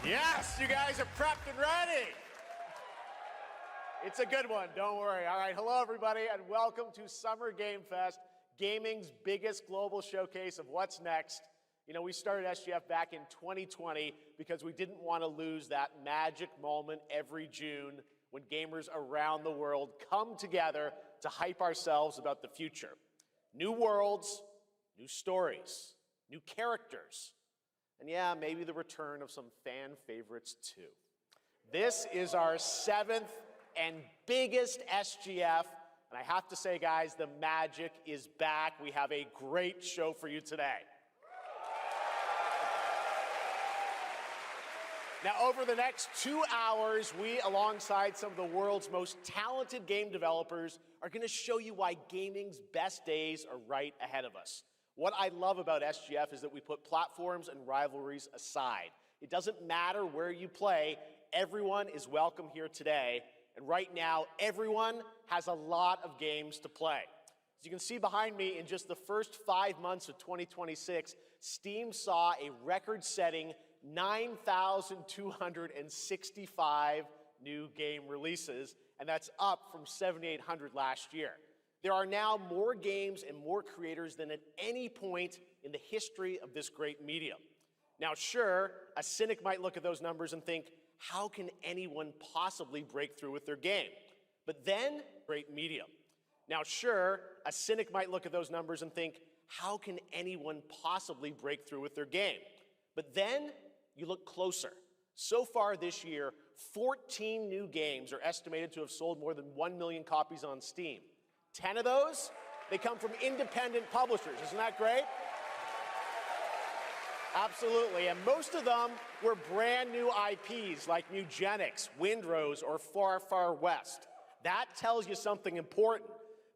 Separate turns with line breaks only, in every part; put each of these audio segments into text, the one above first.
Yes, you guys are prepped and ready. It's a good one, don't worry. All right, hello everybody, and welcome to Summer Game Fest, gaming's biggest global showcase of what's next. You know, we started SGF back in 2020 because we didn't want to lose that magic moment every June when gamers around the world come together to hype ourselves about the future. New worlds, new stories, new characters, and yeah, maybe the return of some fan favorites too. This is our 7th and biggest SGF, and I have to say, guys, the magic is back. We have a great show for you today. Now, over the next 2 hours, we, alongside some of the world's most talented game developers, are going to show you why gaming's best days are right ahead of us. What I love about SGF is that we put platforms and rivalries aside. It doesn't matter where you play, everyone is welcome here today. And right now, everyone has a lot of games to play. As you can see behind me, in just the first 5 months of 2026, Steam saw a record-setting 9,265 new game releases, and that's up from 7,800 last year. There are now more games and more creators than at any point in the history of this great medium. Now, sure, a cynic might look at those numbers and think, how can anyone possibly break through with their game? But then, great medium. Now, sure, a cynic might look at those numbers and think, how can anyone possibly break through with their game? But then, you look closer. So far this year, 14 new games are estimated to have sold more than 1 million copies on Steam. 10 of those, they come from independent publishers. Isn't that great? Absolutely, and most of them were brand new IPs like Nugenics, Windrose, or Far Far West. That tells you something important.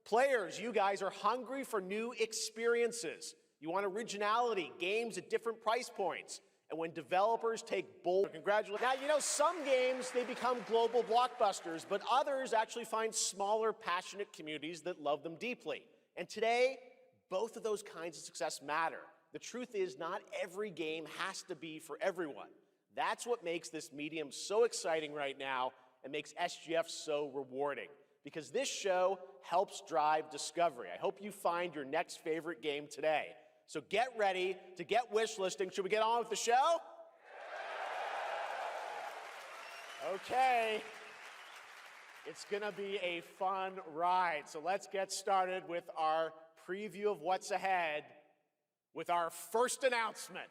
Players, you guys are hungry for new experiences. You want originality, games at different price points. And when developers take bold, congratulations. Now, you know, some games, they become global blockbusters, but others actually find smaller, passionate communities that love them deeply. And today, both of those kinds of success matter. The truth is, not every game has to be for everyone. That's what makes this medium so exciting right now and makes SGF so rewarding, because this show helps drive discovery. I hope you find your next favorite game today. So get ready to get wish listing. Should we get on with the show? Okay. It's going to be a fun ride. So let's get started with our preview of what's ahead with our first announcement.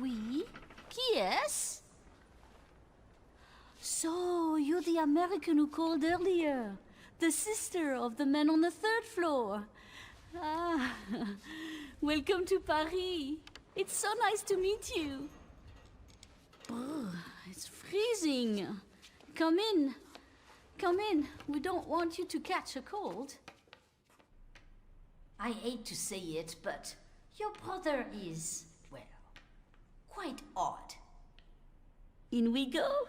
Oui? Qui est-ce? So, you're the American who called earlier. The sister of the man on the 3rd floor. Ah, welcome to Paris. It's so nice to meet you. Oh, it's freezing. Come in. Come in. We don't want you to catch a cold. I hate to say it, but your brother is, well, quite odd. In we go.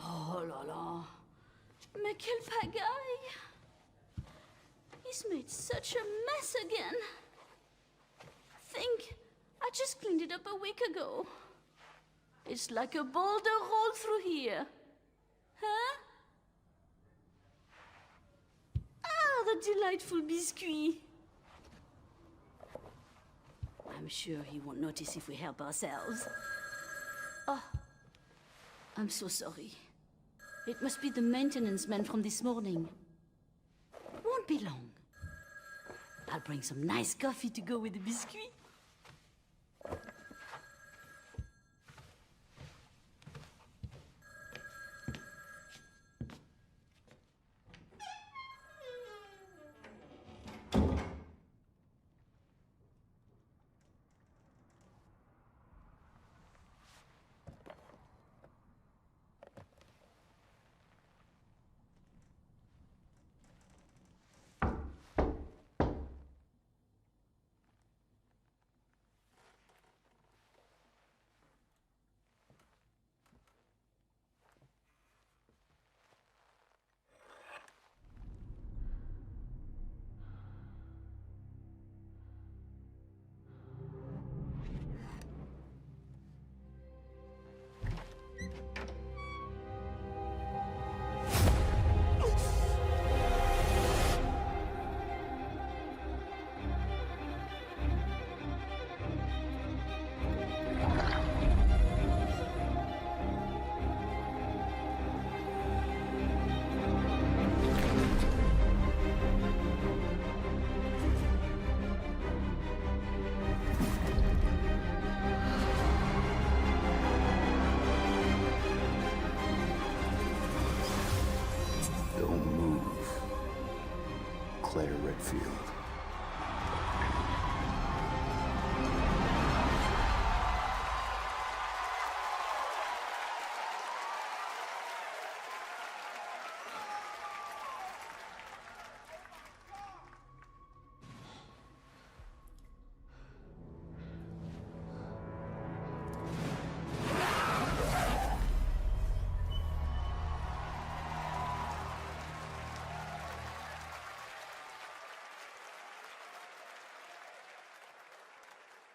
Oh là là. Mais quelle pagaille. He's made such a mess again. Think, I just cleaned it up a week ago. It's like a boulder rolled through here. Huh? Ah, the delightful biscuit. I'm sure he won't notice if we help ourselves. Oh, I'm so sorry. It must be the maintenance man from this morning. Won't be long. I'll bring some nice coffee to go with the biscuit.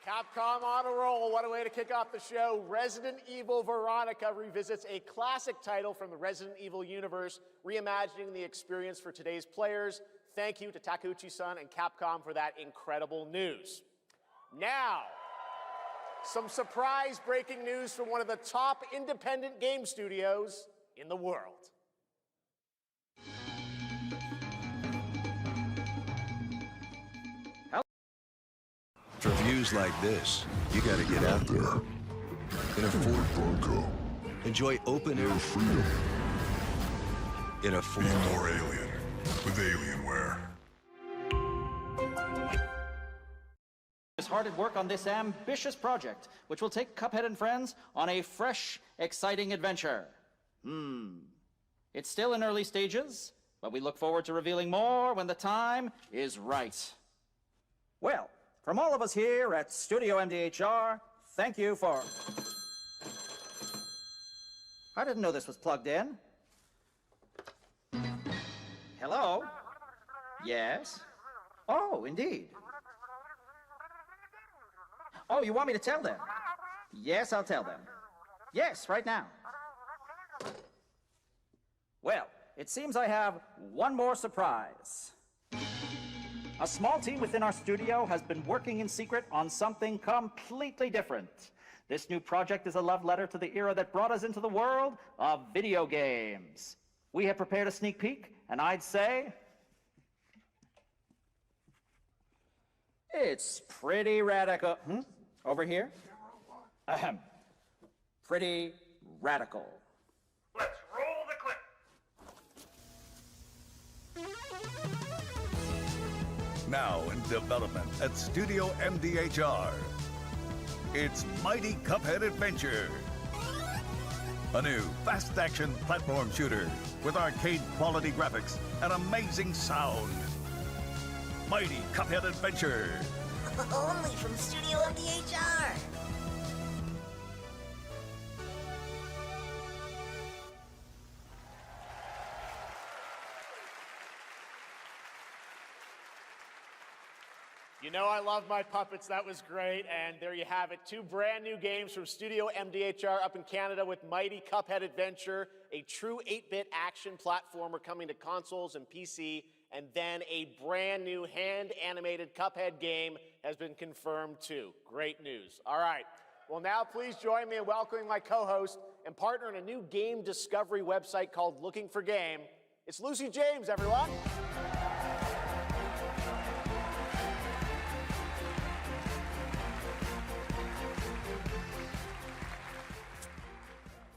Capcom on a roll. What a way to kick off the show. Resident Evil Veronica revisits a classic title from the Resident Evil universe, reimagining the experience for today's players. Thank you to Takeuchi-san and Capcom for that incredible news. Now, some surprise breaking news from one of the top independent game studios in the world.
For views like this, you gotta get out there. In a Ford Bronco. Enjoy open air freedom. In a Ford.
Be more alien with Alienware.
Is hard at work on this ambitious project, which will take Cuphead and friends on a fresh, exciting adventure. It's still in early stages, but we look forward to revealing more when the time is right. Well, from all of us here at Studio MDHR, thank you for... I didn't know this was plugged in. Hello? Yes? Oh, indeed. Oh, you want me to tell them? Yes, I'll tell them. Yes, right now. Well, it seems I have one more surprise. A small team within our studio has been working in secret on something completely different. This new project is a love letter to the era that brought us into the world of video games. We have prepared a sneak peek, and I'd say... it's pretty radical. Over here? Ahem. Pretty radical.
Let's roll the clip.
Now in development at Studio MDHR. It's Mighty Cuphead Adventure. A new fast-action platform shooter with arcade-quality graphics and amazing sound. Mighty Cuphead Adventure.
Only from Studio MDHR.
You know I love my puppets. That was great. And there you have it. 2 brand new games from Studio MDHR up in Canada with Mighty Cuphead Adventure, a true 8-bit action platformer coming to consoles and PC, and then a brand new hand-animated Cuphead game has been confirmed too. Great news. All right. Well, now please join me in welcoming my co-host and partner in a new game discovery website called Looking for Game. It's Lucy James, everyone.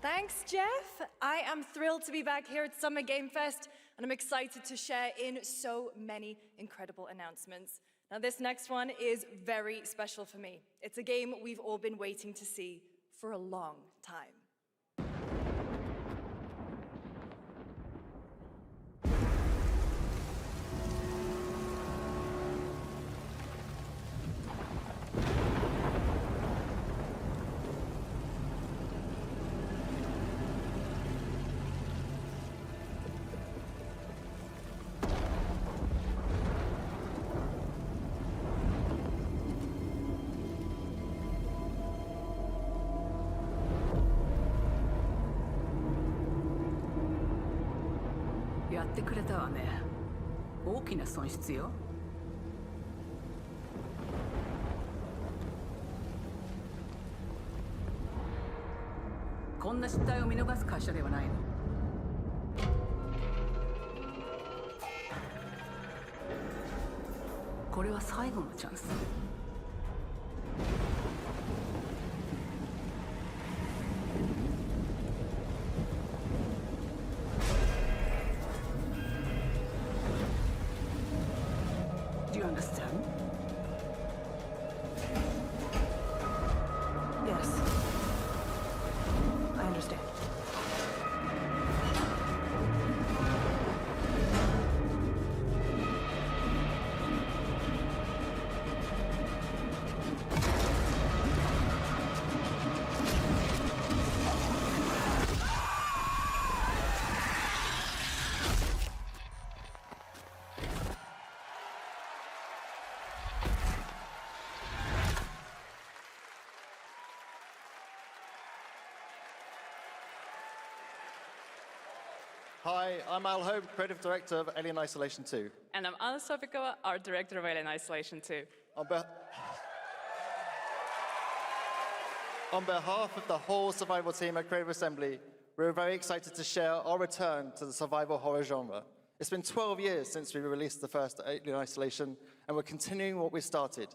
Thanks, Jeff. I am thrilled to be back here at Summer Game Fest, and I'm excited to share in so many incredible announcements. Now, this next one is very special for me. It's a game we've all been waiting to see for a long time.
やってくれたわね。大きな損失よ。こんな失態を見逃す会社ではないの。これは最後のチャンス。Do you understand? Yes. I understand.
Hi, I'm Al Hope, Creative Director of Alien Isolation 2.
And I'm Anna Sofikova, Art Director of Alien Isolation 2.
On behalf of the whole survival team at Creative Assembly, we're very excited to share our return to the survival horror genre. It's been 12 years since we released the first Alien Isolation, and we're continuing what we started,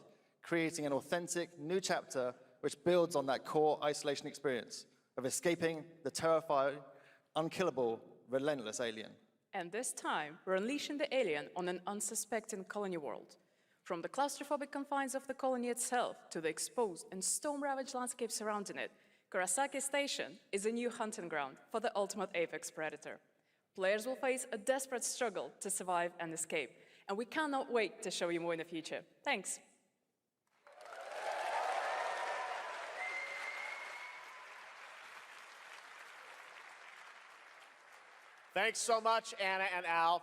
creating an authentic new chapter which builds on that core isolation experience of escaping the terrifying, unkillable, relentless alien.
And this time, we're unleashing the alien on an unsuspecting colony world. From the claustrophobic confines of the colony itself to the exposed and storm-ravaged landscape surrounding it, Kurosaki Station is a new hunting ground for the ultimate apex predator. Players will face a desperate struggle to survive and escape, and we cannot wait to show you more in the future. Thanks.
Thanks so much, Anna and Al.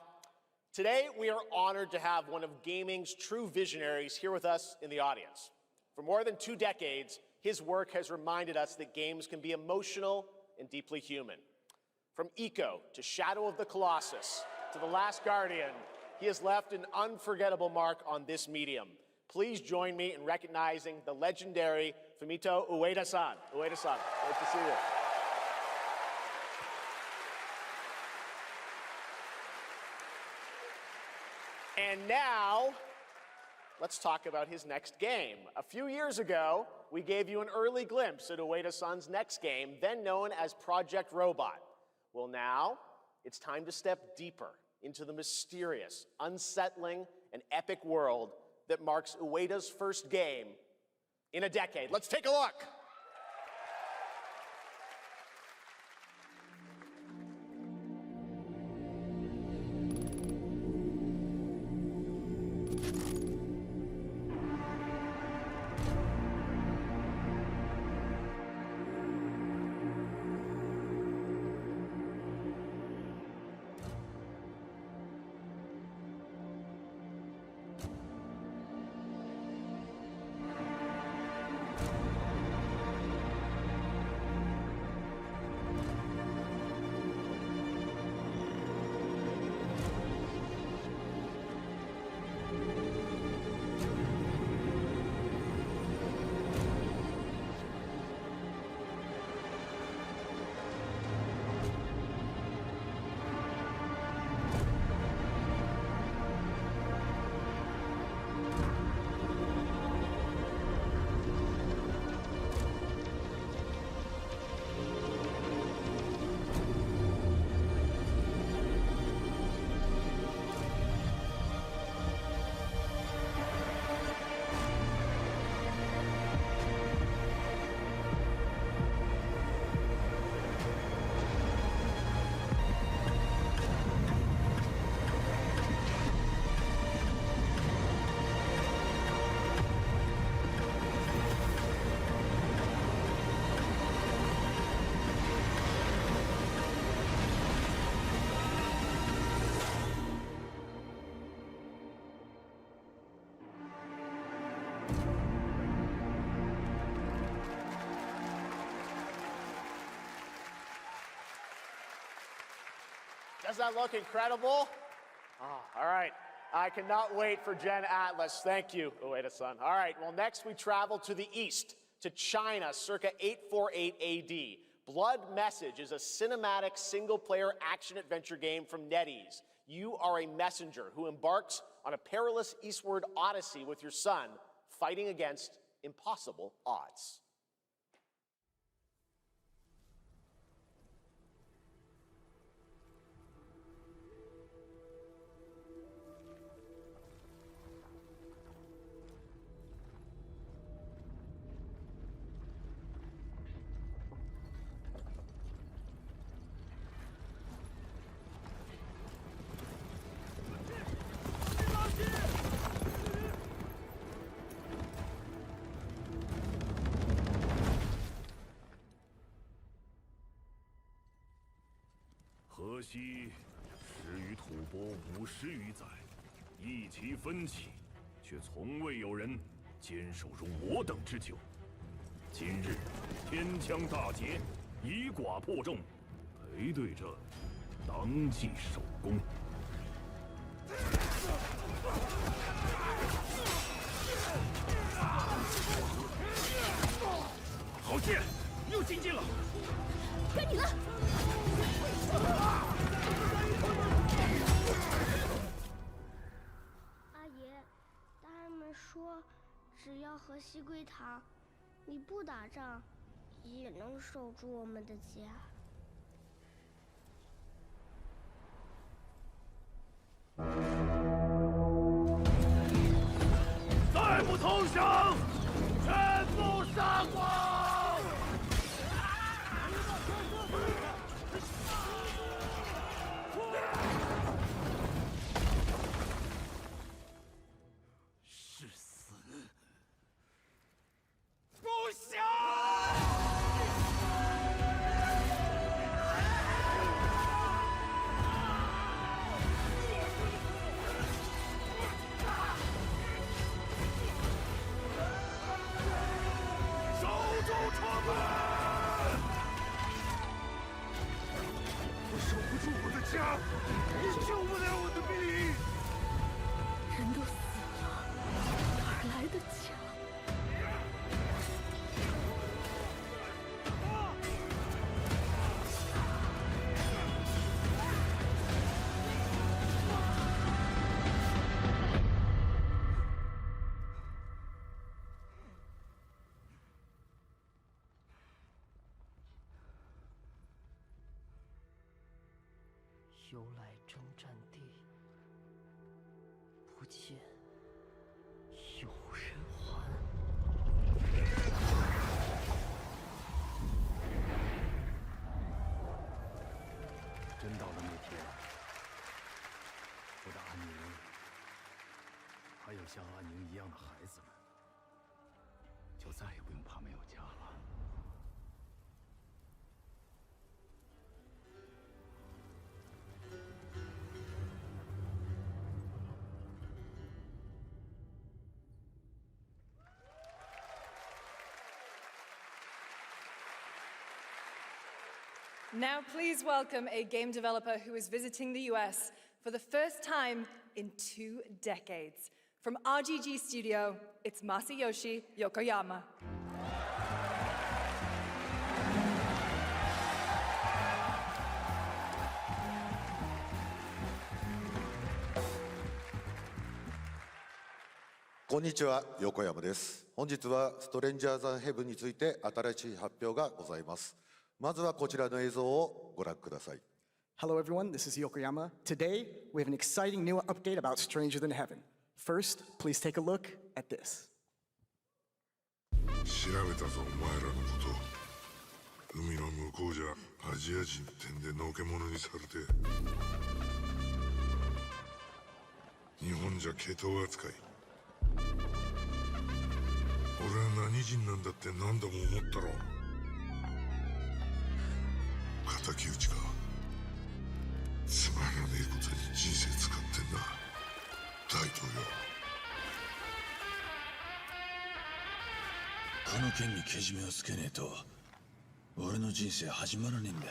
Today, we are honored to have one of gaming's true visionaries here with us in the audience. For more than 2 decades, his work has reminded us that games can be emotional and deeply human. From Ico to Shadow of the Colossus to The Last Guardian, he has left an unforgettable mark on this medium. Please join me in recognizing the legendary Fumito Ueda-san. Ueda-san, great to see you. And now, let's talk about his next game. A few years ago, we gave you an early glimpse at Ueda-san's next game, then known as Project Robot. Well, now, it's time to step deeper into the mysterious, unsettling, and epic world that marks Ueda's first game in a decade. Let's take a look. Does that look incredible? Oh, all right. I cannot wait for Gen Atlas. Thank you, Ueda-san. All right, well, next we travel to the east, to China, circa 848 AD. Blood Message is a cinematic single-player action-adventure game from NetEase. You are a messenger who embarks on a perilous eastward odyssey with your son, fighting against impossible odds.
河西始于吐蕃50余载，意其分歧，却从未有人坚守如我等之久。今日天枪大捷，以寡破众，背对着当即首功。好剑，又进近了。
该你了。
阿爷，大人们说，只要和西归堂，你不打仗，也能守住我们的家。
再不投降，全部杀光！是死不降！守住城门！我守不住我的家，你救不了我的命。
人都死了，哪儿来的家？
由来征战地，不见有人还。
真到了那天，我的安宁，还有像安宁一样的孩子们，就再也不用怕没有家了。
Now please welcome a game developer who is visiting the US for the first time in 2 decades. From RGG Studio, it's Masayoshi Yokoyama.
こんにちは、横山です。本日はストレンジャーズ・ヘブンについて新しい発表がございます。まずはこちらの映像をご覧ください。
Hello everyone, this is Yokoyama. Today, we have an exciting new update about Stranger Than Heaven. First, please take a look at this.
調べたぞ、お前らのこと。海の向こうじゃアジア人ってんでのけ者にされて。日本じゃ毛頭扱い。俺は何人なんだって何度も思ったろ。敵討ちか。つまらねえことに人生使ってんだ。大統領。
この件にけじめをつけねえと俺の人生始まらねえんだ。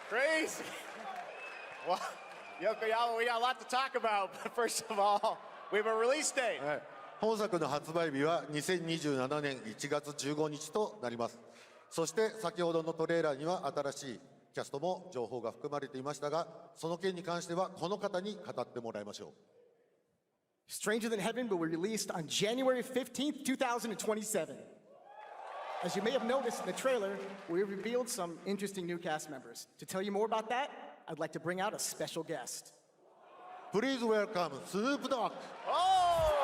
Crazy. Well, Yokoyama, we got a lot to talk about, but first of all, we have a release date.
本作の発売日は2027年1月15日となります。そして先ほどのトレーラーには新しいキャストも情報が含まれていましたが、その件に関してはこの方に語ってもらいましょう。
Stranger Than Heaven will be released on January 15th, 2027. As you may have noticed in the trailer, we revealed some interesting new cast members. To tell you more about that, I'd like to bring out a special guest.
Please welcome Snoop Dogg.
Oh!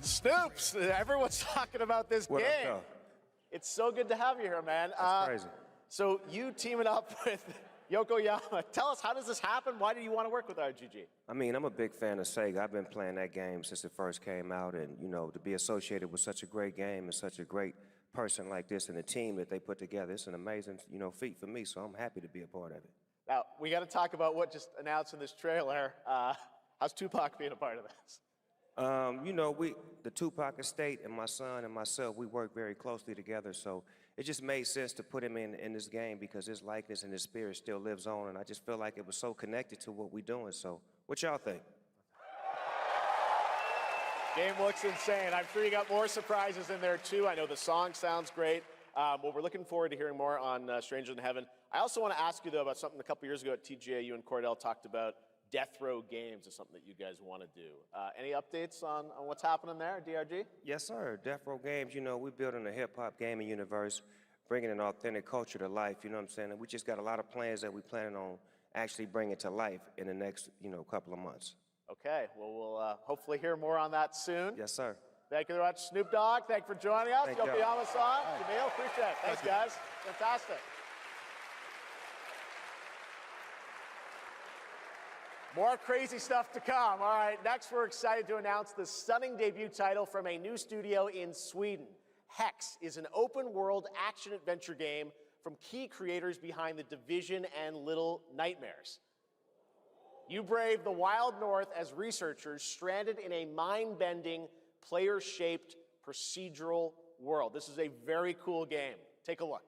Snoops, everyone's talking about this
What up,
game.
though?
It's so good to have you here, man.
That's crazy.
So you teaming up with Yokoyama. Tell us, how does this happen? Why do you want to work with RGG?
I mean, I'm a big fan of Sega. I've been playing that game since it first came out, and you know, to be associated with such a great game and such a great person like this and the team that they put together, it's an amazing, you know, feat for me. So I'm happy to be a part of it.
Now, we got to talk about what just announced in this trailer. How's Tupac being a part of this?
You know, the Tupac estate and my son and myself, we work very closely together. So it just made sense to put him in this game because his likeness and his spirit still lives on. And I just feel like it was so connected to what we're doing. So what y'all think?
Game looks insane. I'm sure you got more surprises in there too. I know the song sounds great. Well, we're looking forward to hearing more on Stranger Than Heaven. I also want to ask you, though, about something a couple years ago at TGA, you and Cordell talked about Death Row Games is something that you guys want to do. Any updates on what's happening there, DRG?
Yes, sir. Death Row Games, you know, we're building a hip-hop gaming universe, bringing an authentic culture to life, you know what I'm saying? And we just got a lot of plans that we're planning on actually bringing to life in the next, you know, couple of months.
Okay, well, we'll hopefully hear more on that soon.
Yes, sir.
Thank you very much, Snoop Dogg. Thank you for joining us.
Thank y'all.
Yokoyama-san, Jamil, appreciate it. Thanks, guys. Fantastic. More crazy stuff to come. All right, next we're excited to announce the stunning debut title from a new studio in Sweden. Hex is an open-world action-adventure game from key creators behind The Division and Little Nightmares. You brave the wild north as researchers stranded in a mind-bending, player-shaped procedural world. This is a very cool game. Take a look.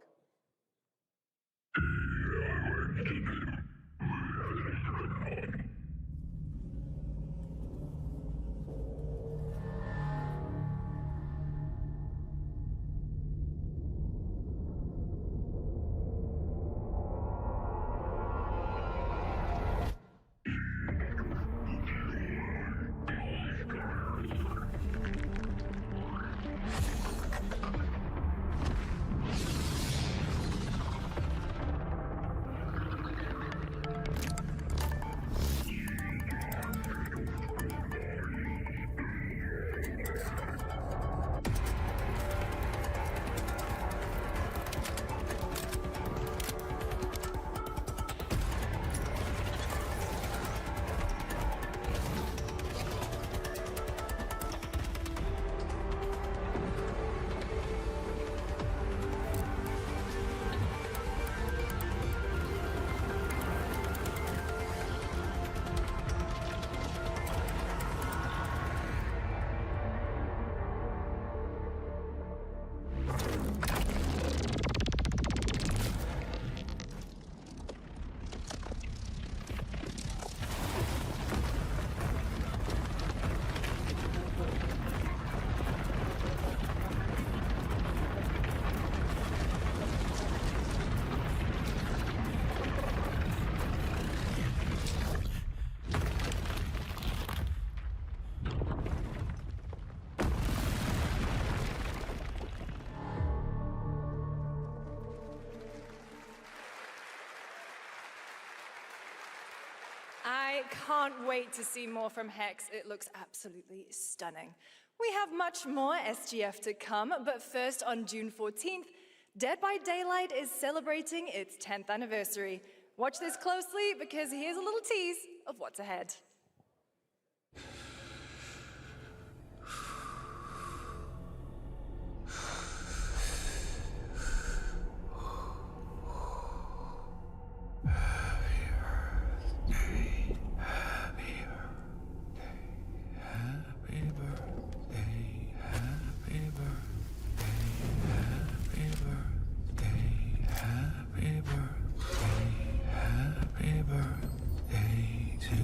I can't wait to see more from Hex. It looks absolutely stunning. We have much more SGF to come, but first on June 14th, Dead by Daylight is celebrating its 10th anniversary. Watch this closely because here's a little tease of what's ahead.
Happy birthday to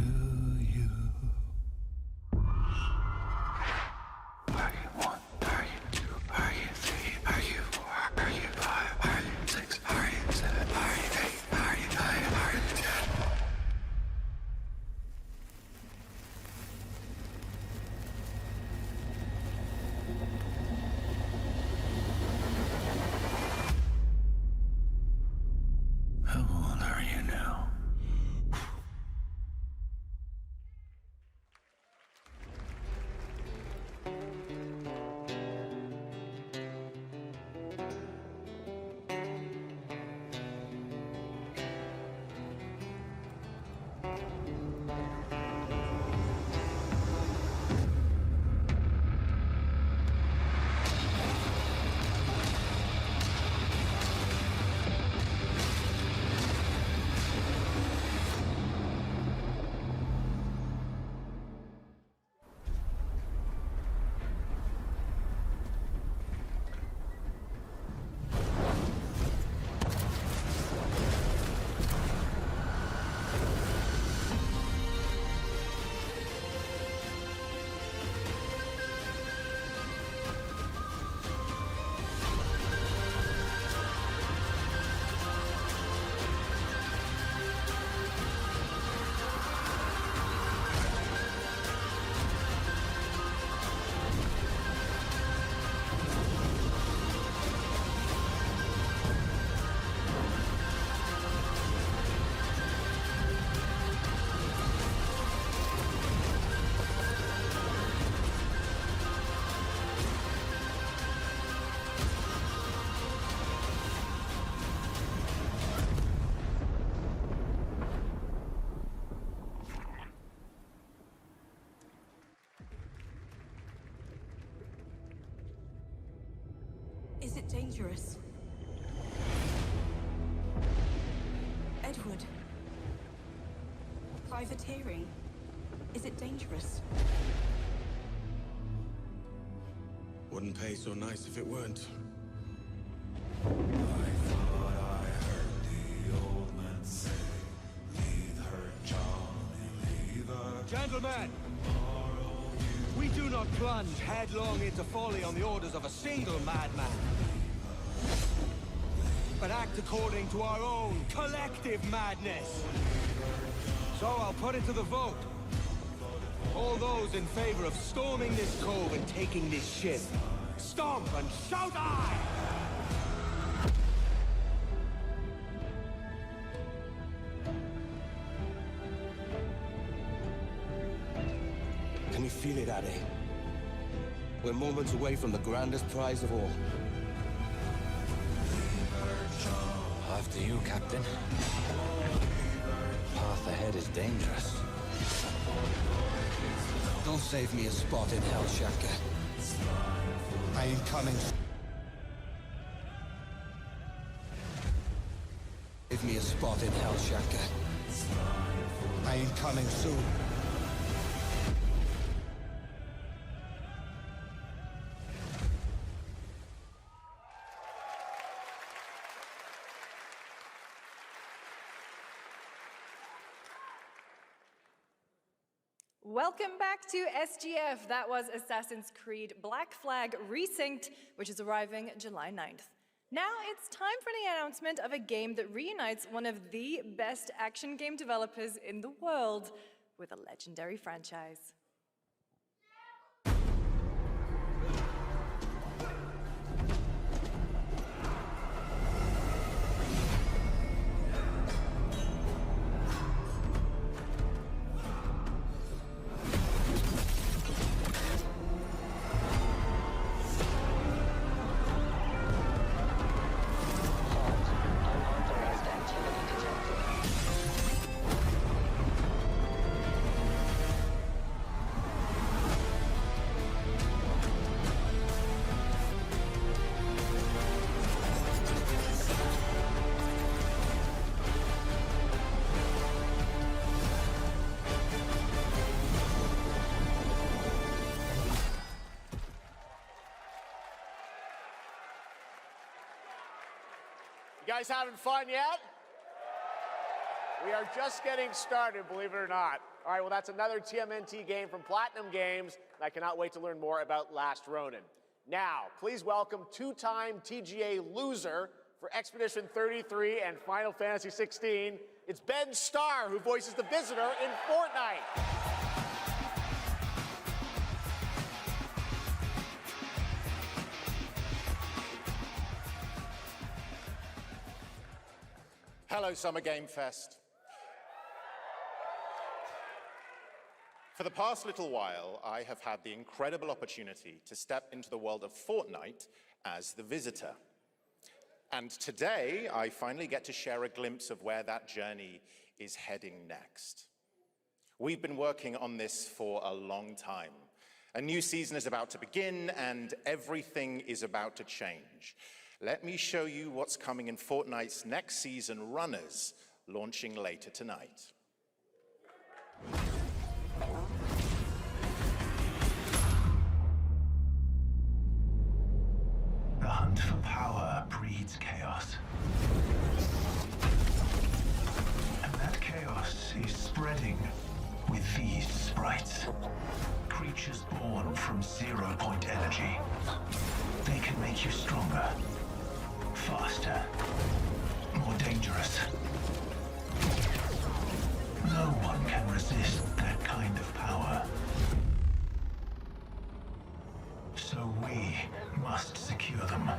Is it dangerous? Edward. Privateering. Is it dangerous?
Wouldn't pay so nice if it weren't.
Gentlemen, we do not plunge headlong into folly on the orders of a single madman, but act according to our own collective madness. So I'll put it to the vote. All those in favor of storming this cove and taking this ship, stomp and shout aye!
Can you feel it, Addy? We're moments away from the grandest prize of all.
After you, Captain. Path ahead is dangerous.
Don't save me a spot in hell, Shaka. I ain't coming. Give me a spot in hell, Shaka. I ain't coming soon.
Welcome back to SGF. That was Assassin's Creed Black Flag Resynced, which is arriving July 9th. Now it's time for the announcement of a game that reunites one of the best action game developers in the world with a legendary franchise.
You guys having fun yet? We are just getting started, believe it or not. All right, well, that's another TMNT game from Platinum Games, and I cannot wait to learn more about Last Ronin. Now, please welcome two-time TGA loser for Expedition 33 and Final Fantasy 16. It's Ben Starr, who voices the Visitor in Fortnite.
Hello, Summer Game Fest. For the past little while, I have had the incredible opportunity to step into the world of Fortnite as the Visitor. And today, I finally get to share a glimpse of where that journey is heading next. We've been working on this for a long time. A new season is about to begin, and everything is about to change. Let me show you what's coming in Fortnite's next season, Runners, launching later tonight.
The hunt for power breeds chaos. And that chaos is spreading with these sprites. Creatures born from 0-point energy. They can make you stronger, faster, more dangerous. No one can resist that kind of power. So we must secure them.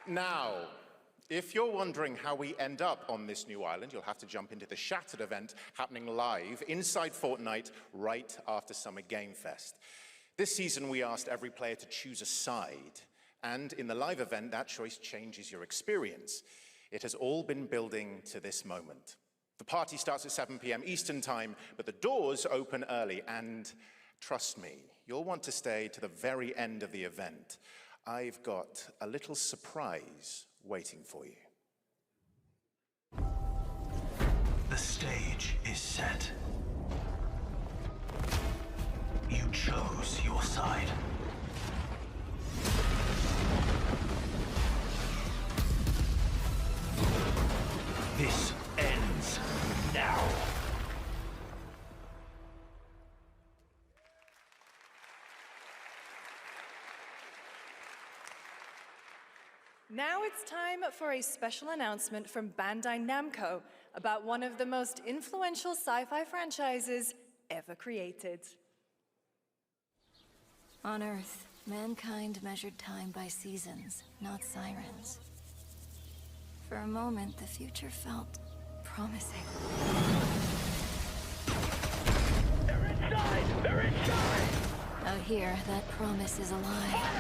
Now, if you're wondering how we end up on this new island, you'll have to jump into the Shattered event happening live inside Fortnite right after Summer Game Fest. This season, we asked every player to choose a side, and in the live event, that choice changes your experience. It has all been building to this moment. The party starts at 7 p.m. Eastern Time, but the doors open early, and trust me, you'll want to stay to the very end of the event. I've got a little surprise waiting for you.
The stage is set. You chose your side. This ends now.
Now it's time for a special announcement from Bandai Namco about one of the most influential sci-fi franchises ever created.
On Earth, mankind measured time by seasons, not sirens. For a moment, the future felt promising.
They're inside! They're inside!
Out here, that promise is a lie.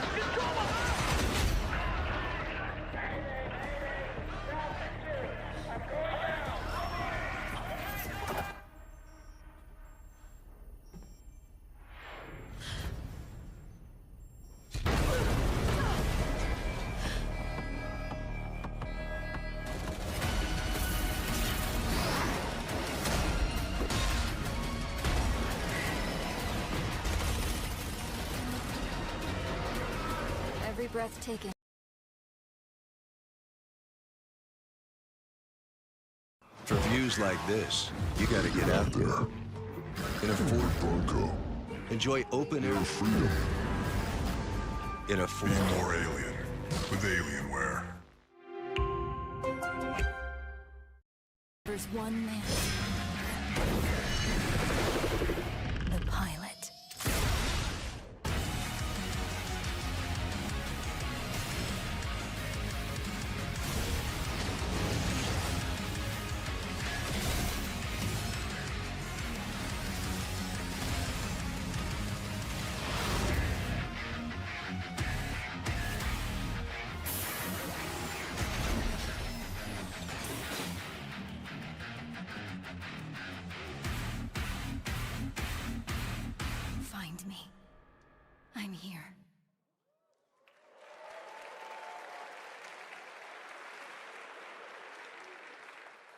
Every breath taken.
For views like this, you gotta get out there. In a Ford Bronco. Enjoy open air freedom. In a Ford.
Be more alien with Alienware.
There's one man. The pilot. Find me. I'm here.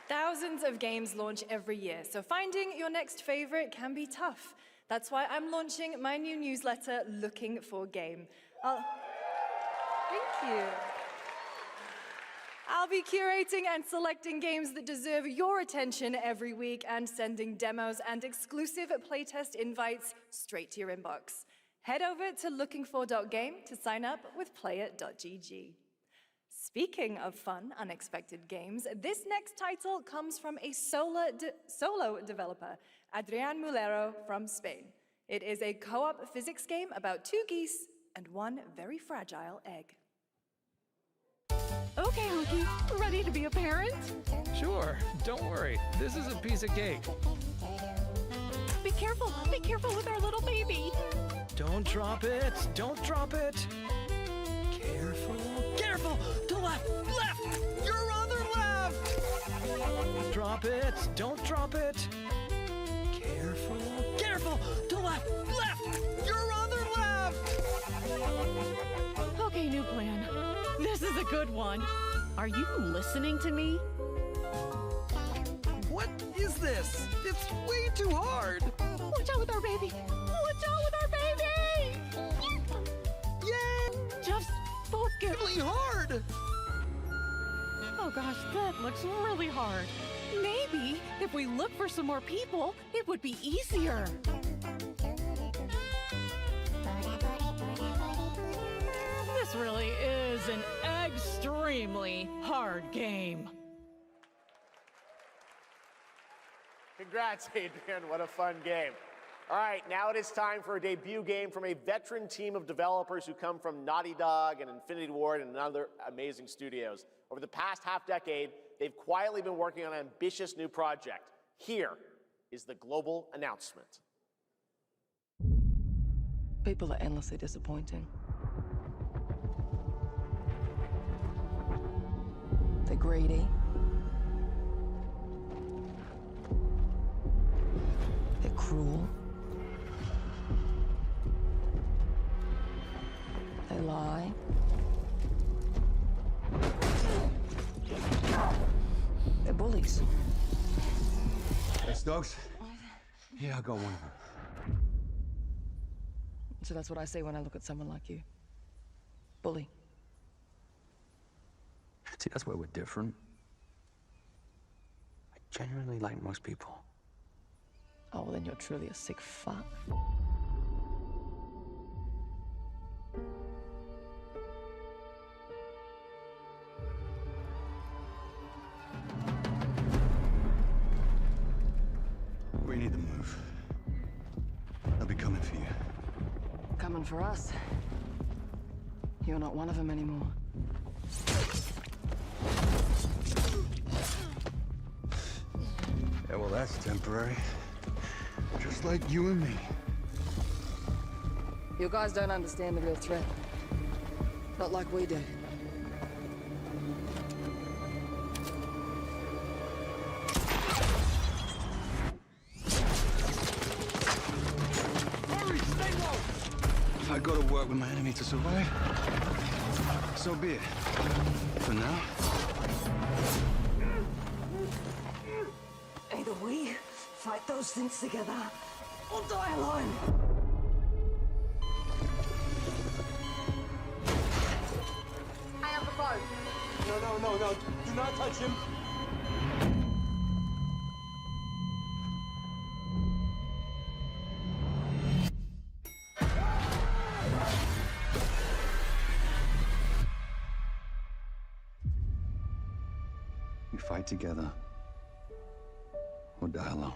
Thousands of games launch every year, so finding your next favorite can be tough. That's why I'm launching my new newsletter, Looking for Game. Thank you. I'll be curating and selecting games that deserve your attention every week and sending demos and exclusive playtest invites straight to your inbox. Head over to lookingfor.game to sign up with player.gg. Speaking of fun, unexpected games, this next title comes from a solo developer, Adrián Mulero from Spain. It is a co-op physics game about 2 geese and 1 very fragile egg.
Okay, Hunky, ready to be a parent?
Sure, don't worry. This is a piece of cake.
Be careful with our little baby.
Don't drop it, don't drop it. Careful, careful, to left, your other left. Drop it, don't drop it. Careful, careful, to left, your other left.
Okay, new plan. This is a good one. Are you listening to me?
What is this? It's way too hard.
Watch out with our baby. Watch out with our baby.
Yay!
Just focus.
Really hard.
Oh gosh, that looks really hard. Maybe if we look for some more people, it would be easier. This really is an extremely hard game.
Congrats, Adrian. What a fun game. All right, now it is time for a debut game from a veteran team of developers who come from Naughty Dog and Infinity Ward and other amazing studios. Over the past half-decade, they've quietly been working on an ambitious new project. Here is the global announcement.
People are endlessly disappointing. They're greedy. They're cruel. They lie. They're bullies.
Hey, Stokes? Yeah, I'll go one of them.
So that's what I say when I look at someone like you. Bully.
See, that's where we're different. I genuinely like most people.
Oh, well, then you're truly a sick fuck.
We need to move. They'll be coming for you.
Coming for us. You're not one of them anymore.
Yeah, well, that's temporary. Just like you and me.
You guys don't understand the real threat. Not like we do.
Hurry, stay low! If I go to work with my enemy to survive, so be it. For now.
Either we fight those things together, or die alone.
I have the phone. No. Do not touch him.
We fight together, or die alone.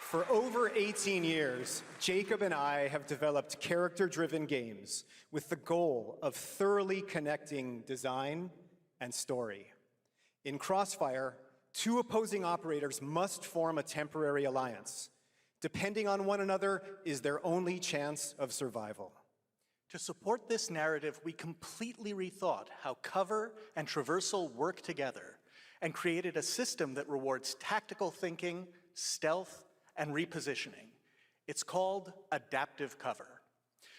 For over 18 years, Jacob and I have developed character-driven games with the goal of thoroughly connecting design and story. In Crossfire, 2 opposing operators must form a temporary alliance. Depending on one another is their only chance of survival.
To support this narrative, we completely rethought how cover and traversal work together and created a system that rewards tactical thinking, stealth, and repositioning. It's called adaptive cover.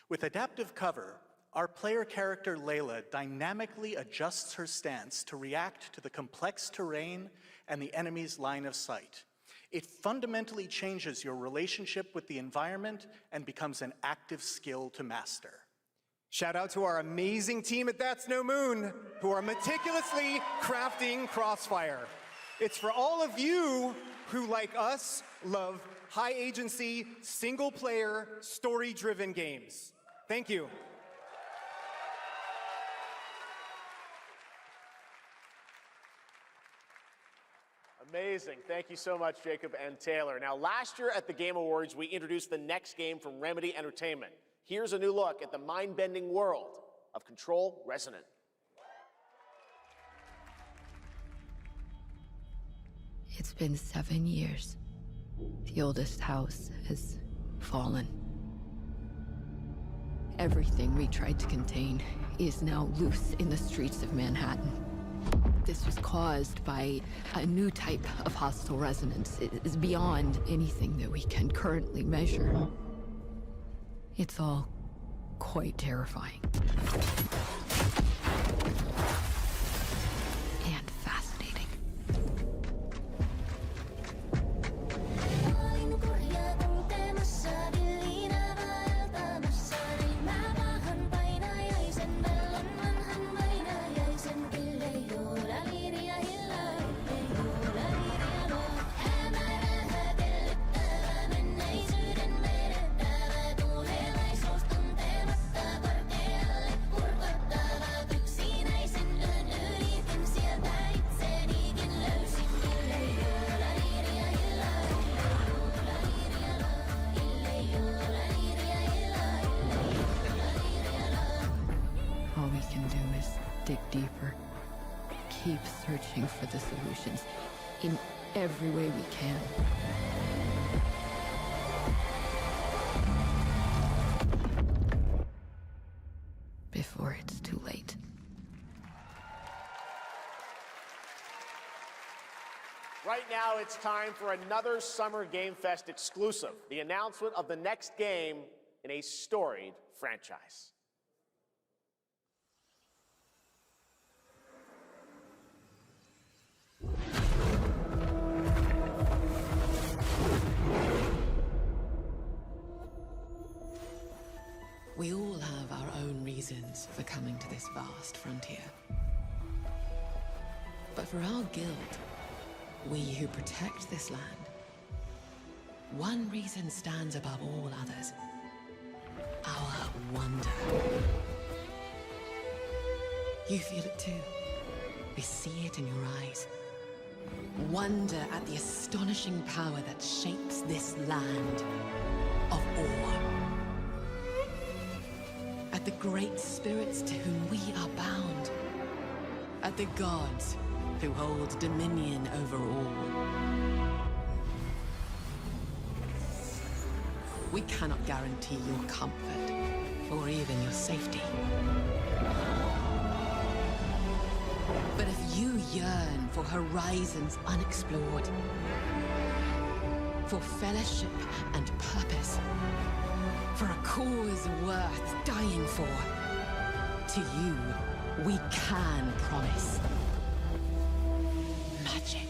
With adaptive cover, our player character Layla dynamically adjusts her stance to react to the complex terrain and the enemy's line of sight. It fundamentally changes your relationship with the environment and becomes an active skill to master.
Shout out to our amazing team at That's No Moon, who are meticulously crafting Crossfire. It's for all of you who, like us, love high-agency, single-player, story-driven games. Thank you.
Amazing. Thank you so much, Jacob and Taylor. Now, last year at the Game Awards, we introduced the next game from Remedy Entertainment. Here's a new look at the mind-bending world of Control Resonant.
It's been 7 years. The oldest house has fallen. Everything we tried to contain is now loose in the streets of Manhattan. This was caused by a new type of hostile resonance. It is beyond anything that we can currently measure. It's all quite terrifying. And fascinating. All we can do is dig deeper, keep searching for the solutions in every way we can. Before it's too late.
Right now, it's time for another Summer Game Fest exclusive, the announcement of the next game in a storied franchise.
We all have our own reasons for coming to this vast frontier. But for our guild, we who protect this land, one reason stands above all others. Our wonder. You feel it too. We see it in your eyes. Wonder at the astonishing power that shapes this land of awe. At the great spirits to whom we are bound. At the gods who hold dominion over all. We cannot guarantee your comfort, or even your safety. But if you yearn for horizons unexplored, for fellowship and purpose, for a cause worth dying for, to you, we can promise magic.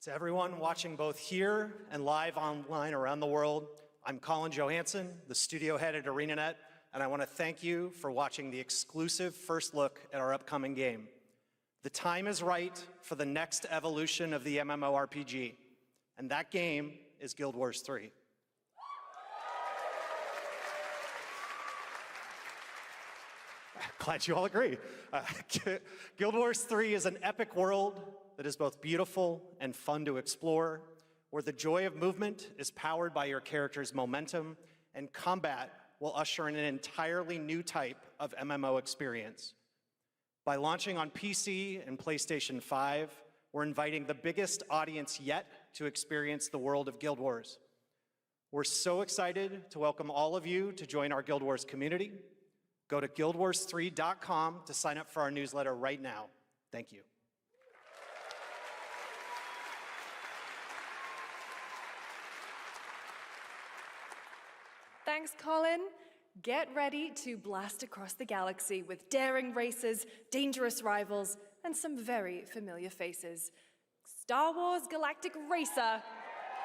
To everyone watching both here and live online around the world, I'm Colin Johansson, the studio head at ArenaNet, and I want to thank you for watching the exclusive first look at our upcoming game. The time is right for the next evolution of the MMORPG, and that game is Guild Wars 3. Glad you all agree. Guild Wars 3 is an epic world that is both beautiful and fun to explore, where the joy of movement is powered by your character's momentum, and combat will usher in an entirely new type of MMO experience. By launching on PC and PlayStation 5, we're inviting the biggest audience yet to experience the world of Guild Wars. We're so excited to welcome all of you to join our Guild Wars community. Go to guildwars3.com to sign up for our newsletter right now. Thank you.
Thanks, Colin. Get ready to blast across the galaxy with daring races, dangerous rivals, and some very familiar faces. Star Wars Galactic Racer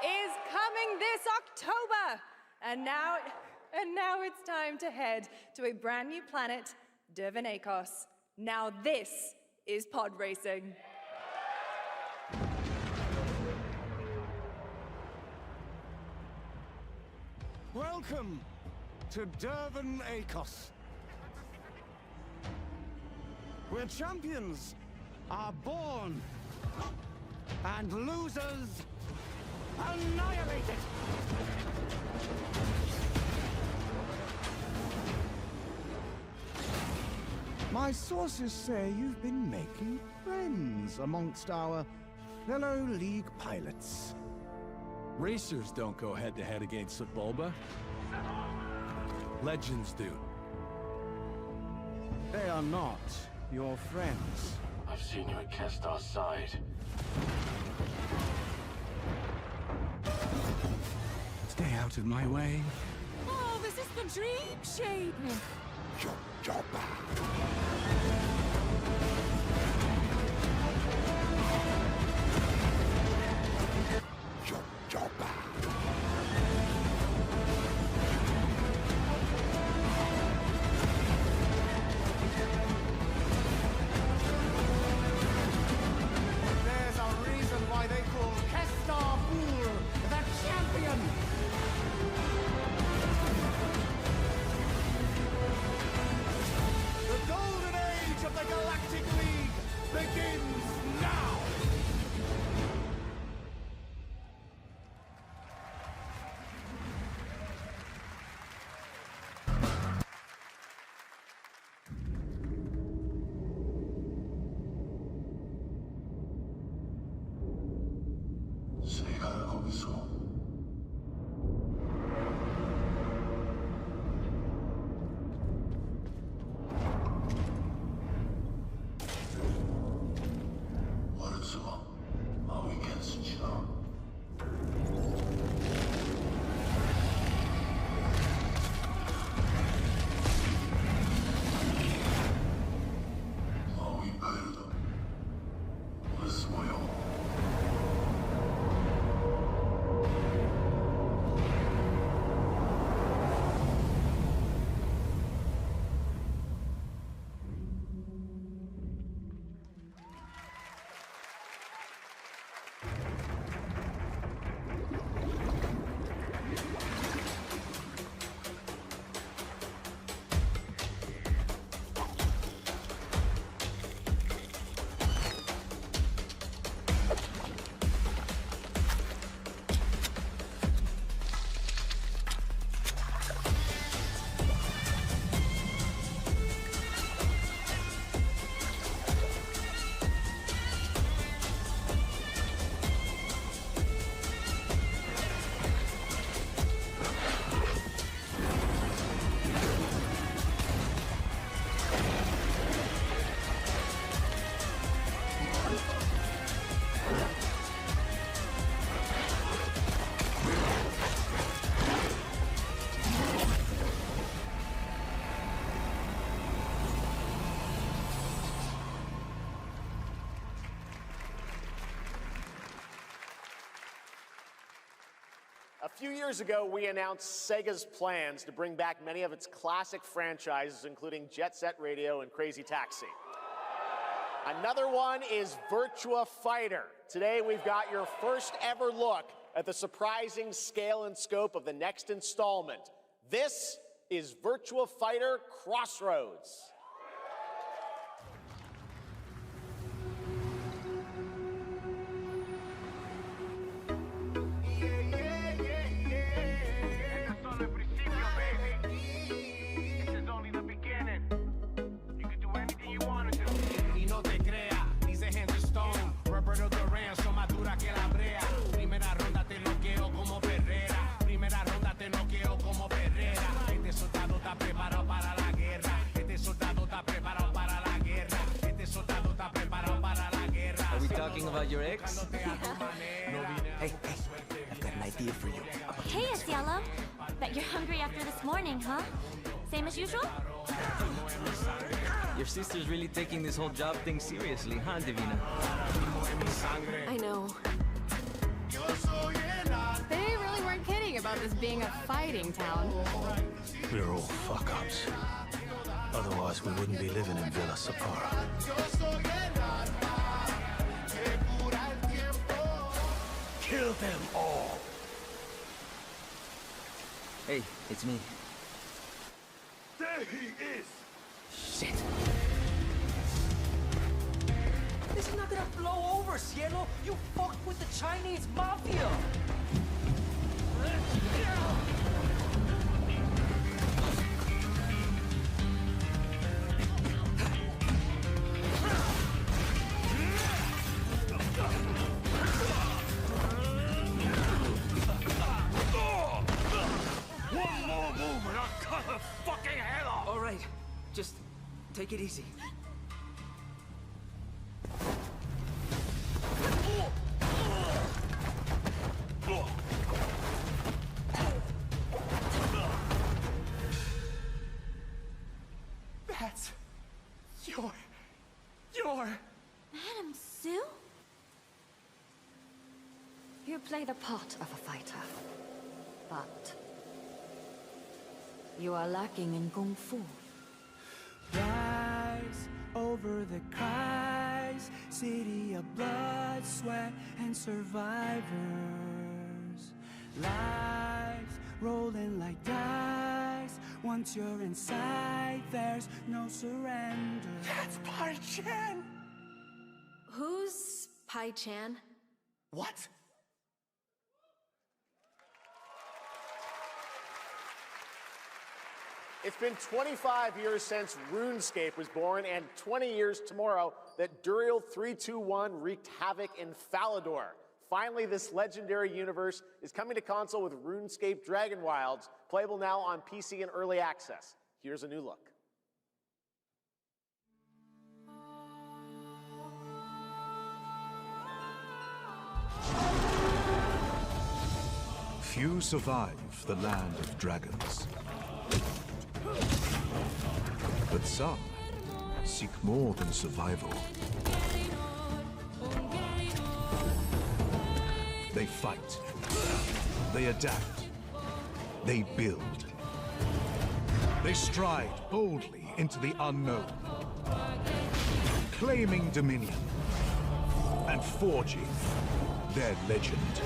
is coming this October! And now it's time to head to a brand new planet, Dervan Akos. Now this is pod racing.
Welcome to Dervan Akos, where champions are born and losers annihilated. My sources say you've been making friends amongst our fellow League pilots.
Racers don't go head-to-head against Sebulba. Legends do.
They are not your friends.
I've seen you at Kestar's side.
Stay out of my way.
Oh, this is the dream shape!
There's a reason why they call Kestar Bul the champion! The golden age of the Galactic League begins now!
세가 거기서 월수와 마위켄스치나 마위파일다 월수와요
A few years ago, we announced Sega's plans to bring back many of its classic franchises, including Jet Set Radio and Crazy Taxi. Another one is Virtua Fighter. Today, we've got your first ever look at the surprising scale and scope of the next installment. This is Virtua Fighter Crossroads.
Y no te creas, dice Henry Stone, Roberto Duran son más duras que la brea. Primera
about your ex?
Hey, I've got an idea for you.
Hey, Asiello. Bet you're hungry after this morning, huh? Same as usual?
Your sister's really taking this whole job thing seriously, huh, Divina?
I know. They really weren't kidding about this being a fighting town.
We're all fuck-ups. Otherwise, we wouldn't be living in Villa Sapara. Kill them all!
Hey, it's me.
There he is!
Shit. This is not gonna blow over, Cielo! You fucked with the Chinese mafia!
One more move and I'll cut her fucking head off!
All right, just take it easy.
That's your...
Madam Sue? You play the part of a fighter, but you are lacking in kung fu.
Rise over the cries, city of blood, sweat, and survivors. Lives rolling like dice. Once you're inside, there's no surrender.
That's Pai Chan!
Who's Pai Chan?
What?
It's been 25 years since RuneScape was born, and 20 years tomorrow that Duriel 321 wreaked havoc in Falador. Finally, this legendary universe is coming to console with RuneScape Dragon Wilds, playable now on PC in early access. Here's a new look.
Few survive the land of dragons. But some seek more than survival. They fight. They adapt. They build. They stride boldly into the unknown, claiming dominion and forging their legend.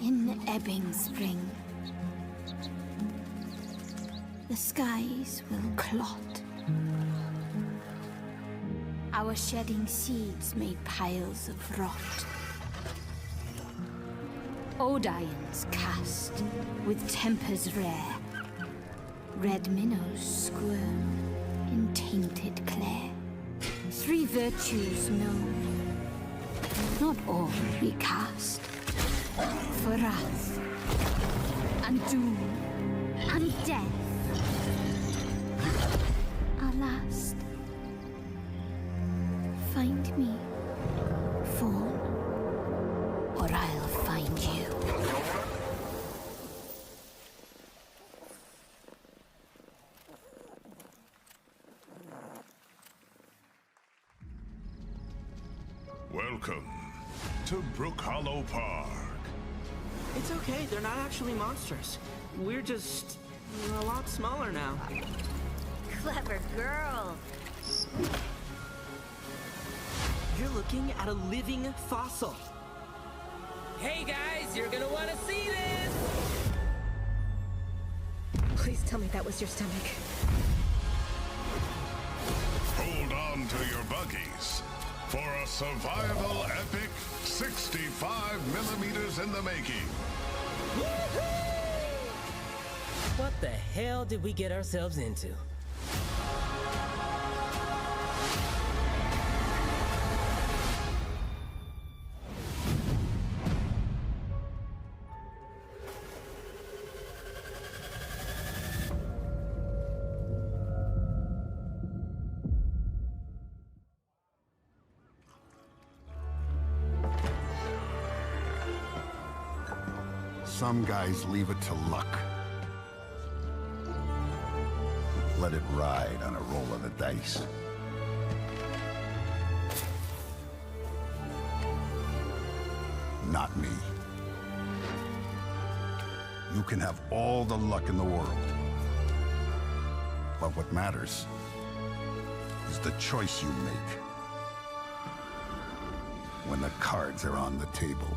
In ebbing spring, the skies will clot. Our shedding seeds made piles of rot. Odions cast with tempers rare. Red minnows squirm in tainted clay. Three virtues known, not all recast. For wrath, and doom, and death. Our last. Find me, Fawn, or I'll find you.
Welcome to Brook Hollow Park.
It's okay, they're not actually monsters. We're just a lot smaller now.
Clever girl.
You're looking at a living fossil.
Hey guys, you're gonna want to see this!
Please tell me that was your stomach.
Hold on to your buggies for a survival epic 65 millimeters in the making.
What the hell did we get ourselves into?
Some guys leave it to luck. Let it ride on a roll of the dice. Not me. You can have all the luck in the world. But what matters is the choice you make when the cards are on the table.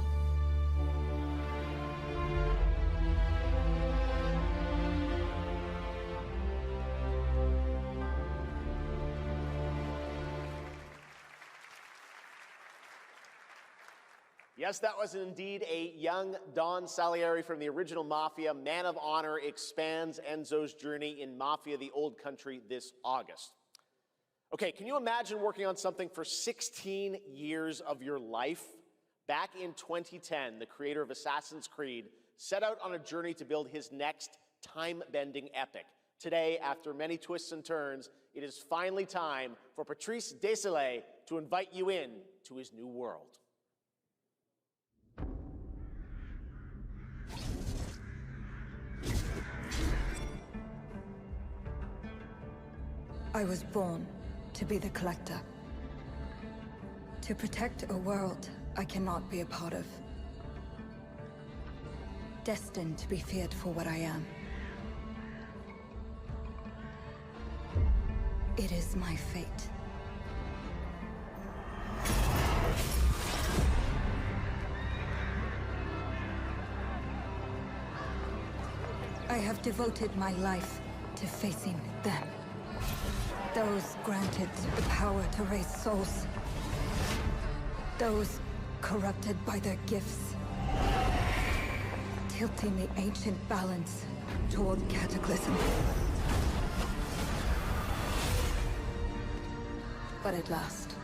Yes, that was indeed a young Don Salieri from the original Mafia. Man of Honor expands Enzo's journey in Mafia: The Old Country this August. Okay, can you imagine working on something for 16 years of your life? Back in 2010, the creator of Assassin's Creed set out on a journey to build his next time-bending epic. Today, after many twists and turns, it is finally time for Patrice Désilets to invite you in to his new world.
I was born to be the Collector. To protect a world I cannot be a part of. Destined to be feared for what I am. It is my fate. I have devoted my life to facing them. Those granted the power to raise souls. Those corrupted by their gifts. Tilting the ancient balance toward cataclysm. But at last,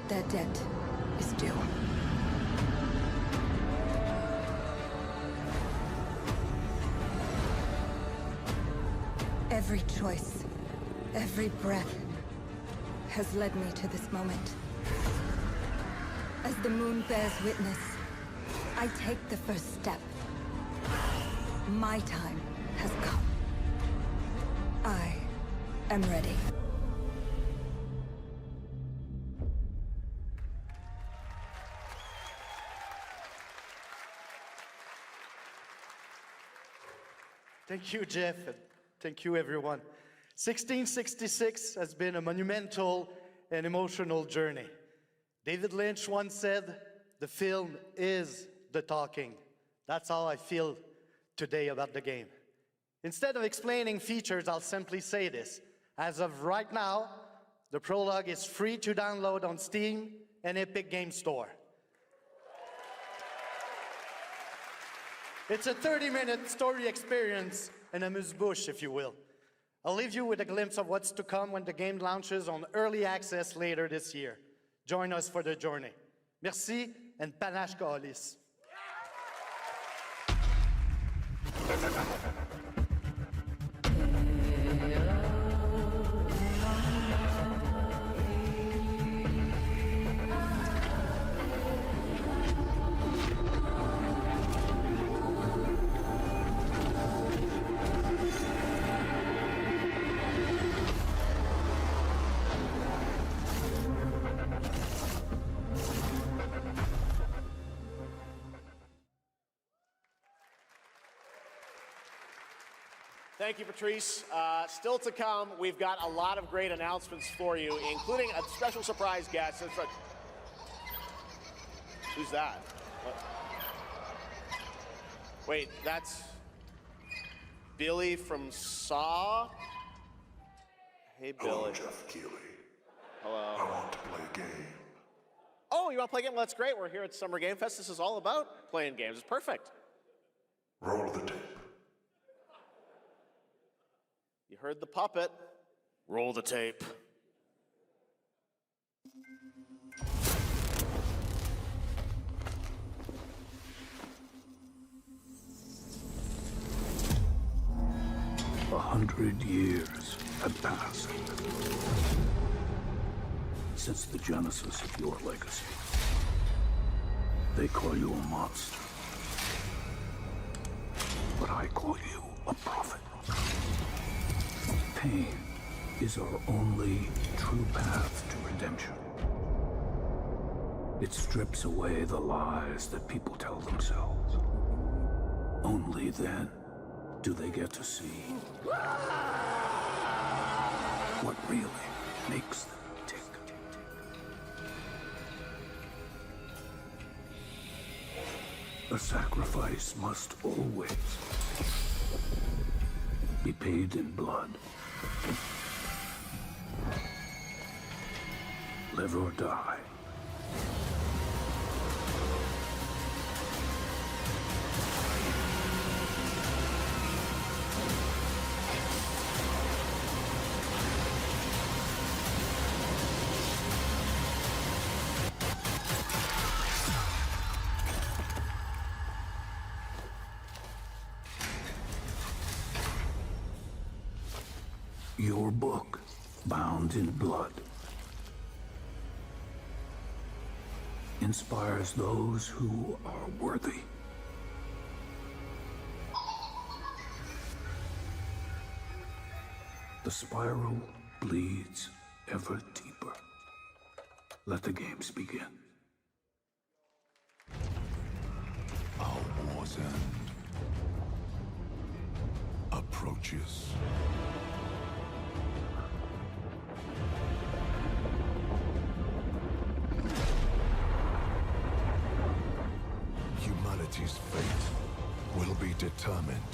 their debt is due. Every choice, every breath has led me to this moment. As the moon bears witness, I take the first step. My time has come. I am ready.
Thank you, Jeff. Thank you, everyone. 1666 has been a monumental and emotional journey. David Lynch once said, "The film is the talking." That's how I feel today about the game. Instead of explaining features, I'll simply say this. As of right now, the prologue is free to download on Steam and Epic Games Store. It's a 30-minute story experience, an amuse-bouche, if you will. I'll leave you with a glimpse of what's to come when the game launches on early access later this year. Join us for the journey. Merci, and panache Kaolis.
Thank you, Patrice. Still to come, we've got a lot of great announcements for you, including a special surprise guest. Who's that? What? Wait, that's Billy from Saw? Hey, Billy.
Hello, Jeff Keighley.
Hello.
I want to play a game.
Oh, you want to play a game? Well, that's great. We're here at Summer Game Fest. This is all about playing games. It's perfect.
Roll the tape.
You heard the puppet. Roll the tape.
A 100 years have passed since the genesis of your legacy. They call you a monster, but I call you a prophet. Pain is our only true path to redemption. It strips away the lies that people tell themselves. Only then do they get to see what really makes them tick. A sacrifice must always be paid in blood. Live or die. Your book, bound in blood, inspires those who are worthy. The spiral bleeds ever deeper. Let the games begin.
Our war's end approaches. Humanity's fate will be determined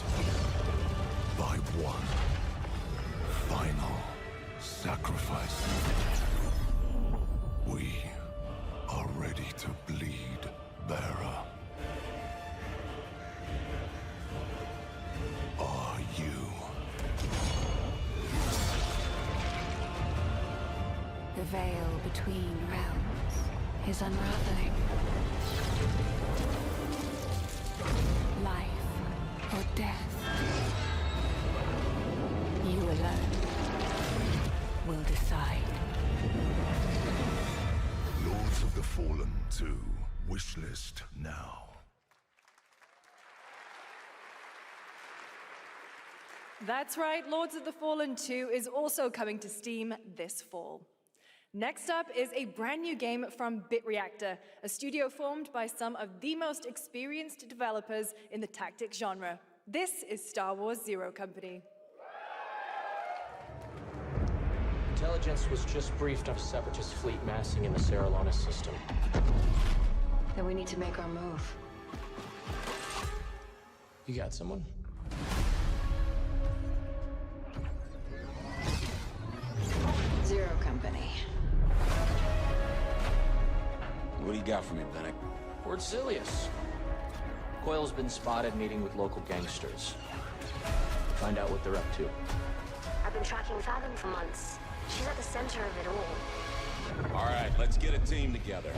by one final sacrifice. We are ready to bleed, Bearer. Are you?
The veil between realms is unraveling. Life or death. You alone will decide.
Lords of the Fallen 2. Wishlist now.
That's right, Lords of the Fallen 2 is also coming to Steam this fall. Next up is a brand new game from BitReactor, a studio formed by some of the most experienced developers in the tactics genre. This is Star Wars Zero Company.
Intelligence was just briefed of a Separatist fleet massing in the Seralonis system.
Then we need to make our move.
You got someone?
Zero Company.
What do you got for me, Bennett? Word Silius. Coil's been spotted meeting with local gangsters. Find out what they're up to.
I've been tracking Fathom for months. She's at the center of it all.
All right, let's get a team together.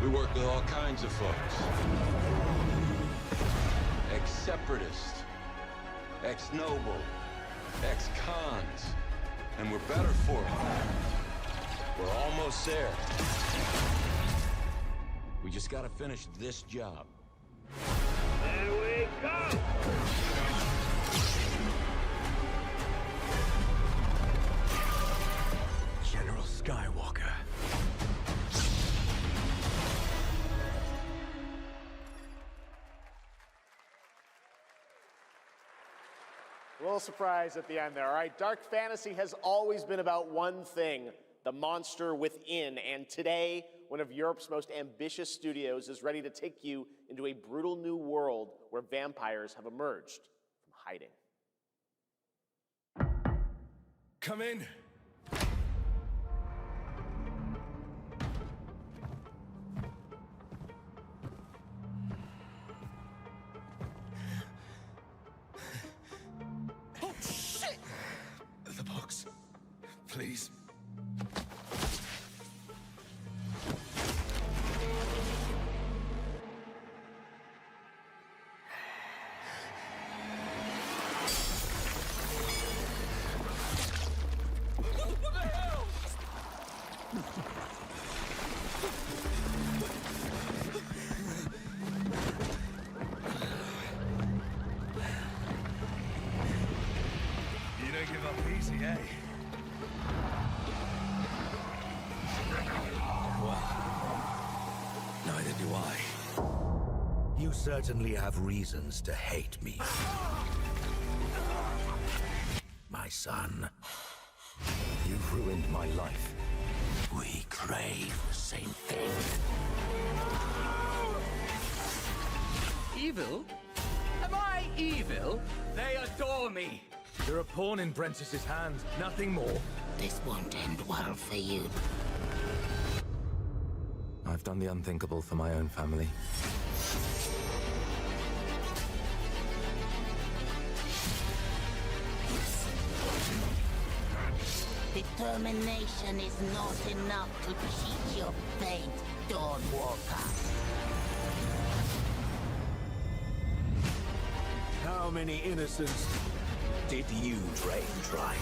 We work with all kinds of folks. Ex-separatists, ex-noble, ex-cons, and we're better for it. We're almost there. We just gotta finish this job.
There we go!
General Skywalker.
A little surprise at the end there. All right, dark fantasy has always been about one thing, the monster within. And today, one of Europe's most ambitious studios is ready to take you into a brutal new world where vampires have emerged from hiding.
Come in.
Oh, shit!
The box. Please.
What the hell?
You don't give up easy, eh?
Neither do I. You certainly have reasons to hate me. My son. You've ruined my life. We crave the same thing.
Evil? Am I evil? They adore me.
You're a pawn in Brentsus's hands, nothing more.
This won't end well for you.
I've done the unthinkable for my own family.
Determination is not enough to cheat your fate, Dawnwalker.
How many innocents did you drain dry?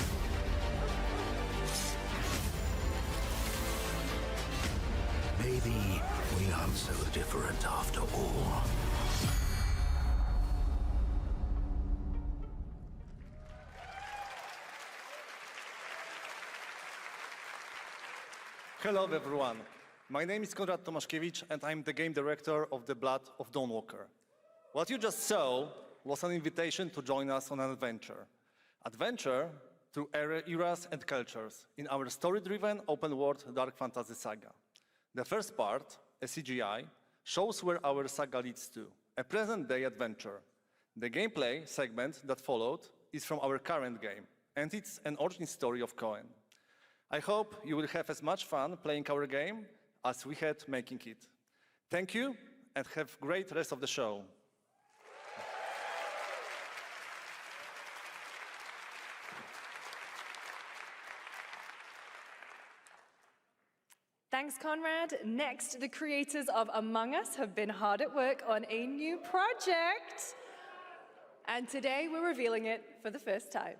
Maybe we aren't so different after all.
Hello everyone. My name is Konrad Tomaszkiewicz and I'm the game director of The Blood of Dawnwalker. What you just saw was an invitation to join us on an adventure. Adventure through eras and cultures in our story-driven open-world dark fantasy saga. The first part, a CGI, shows where our saga leads to, a present-day adventure. The gameplay segment that followed is from our current game, and it's an origin story of Cohen. I hope you will have as much fun playing our game as we had making it. Thank you, and have a great rest of the show.
Thanks, Conrad. Next, the creators of Among Us have been hard at work on a new project. And today we're revealing it for the first time.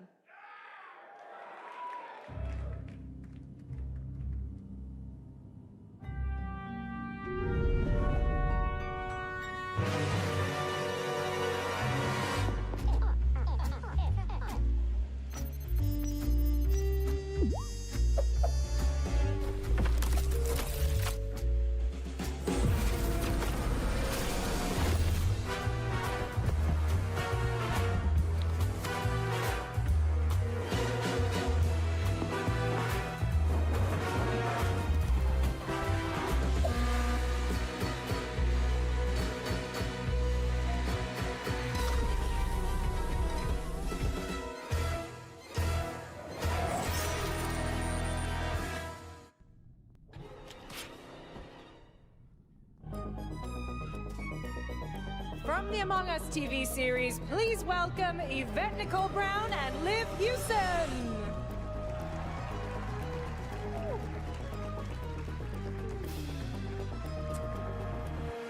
From the Among Us TV series, please welcome Yvette Nicole Brown and Liv Hewson.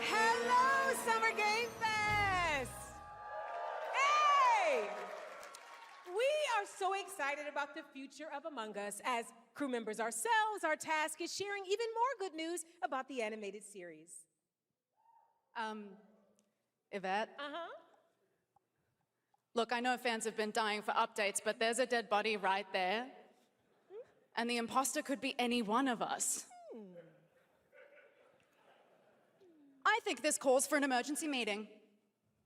Hello, Summer Game Fest! Hey! We are so excited about the future of Among Us. As crew members ourselves, our task is sharing even more good news about the animated series.
Yvette?
Uh-huh.
Look, I know fans have been dying for updates, but there's a dead body right there. And the imposter could be any one of us. I think this calls for an emergency meeting.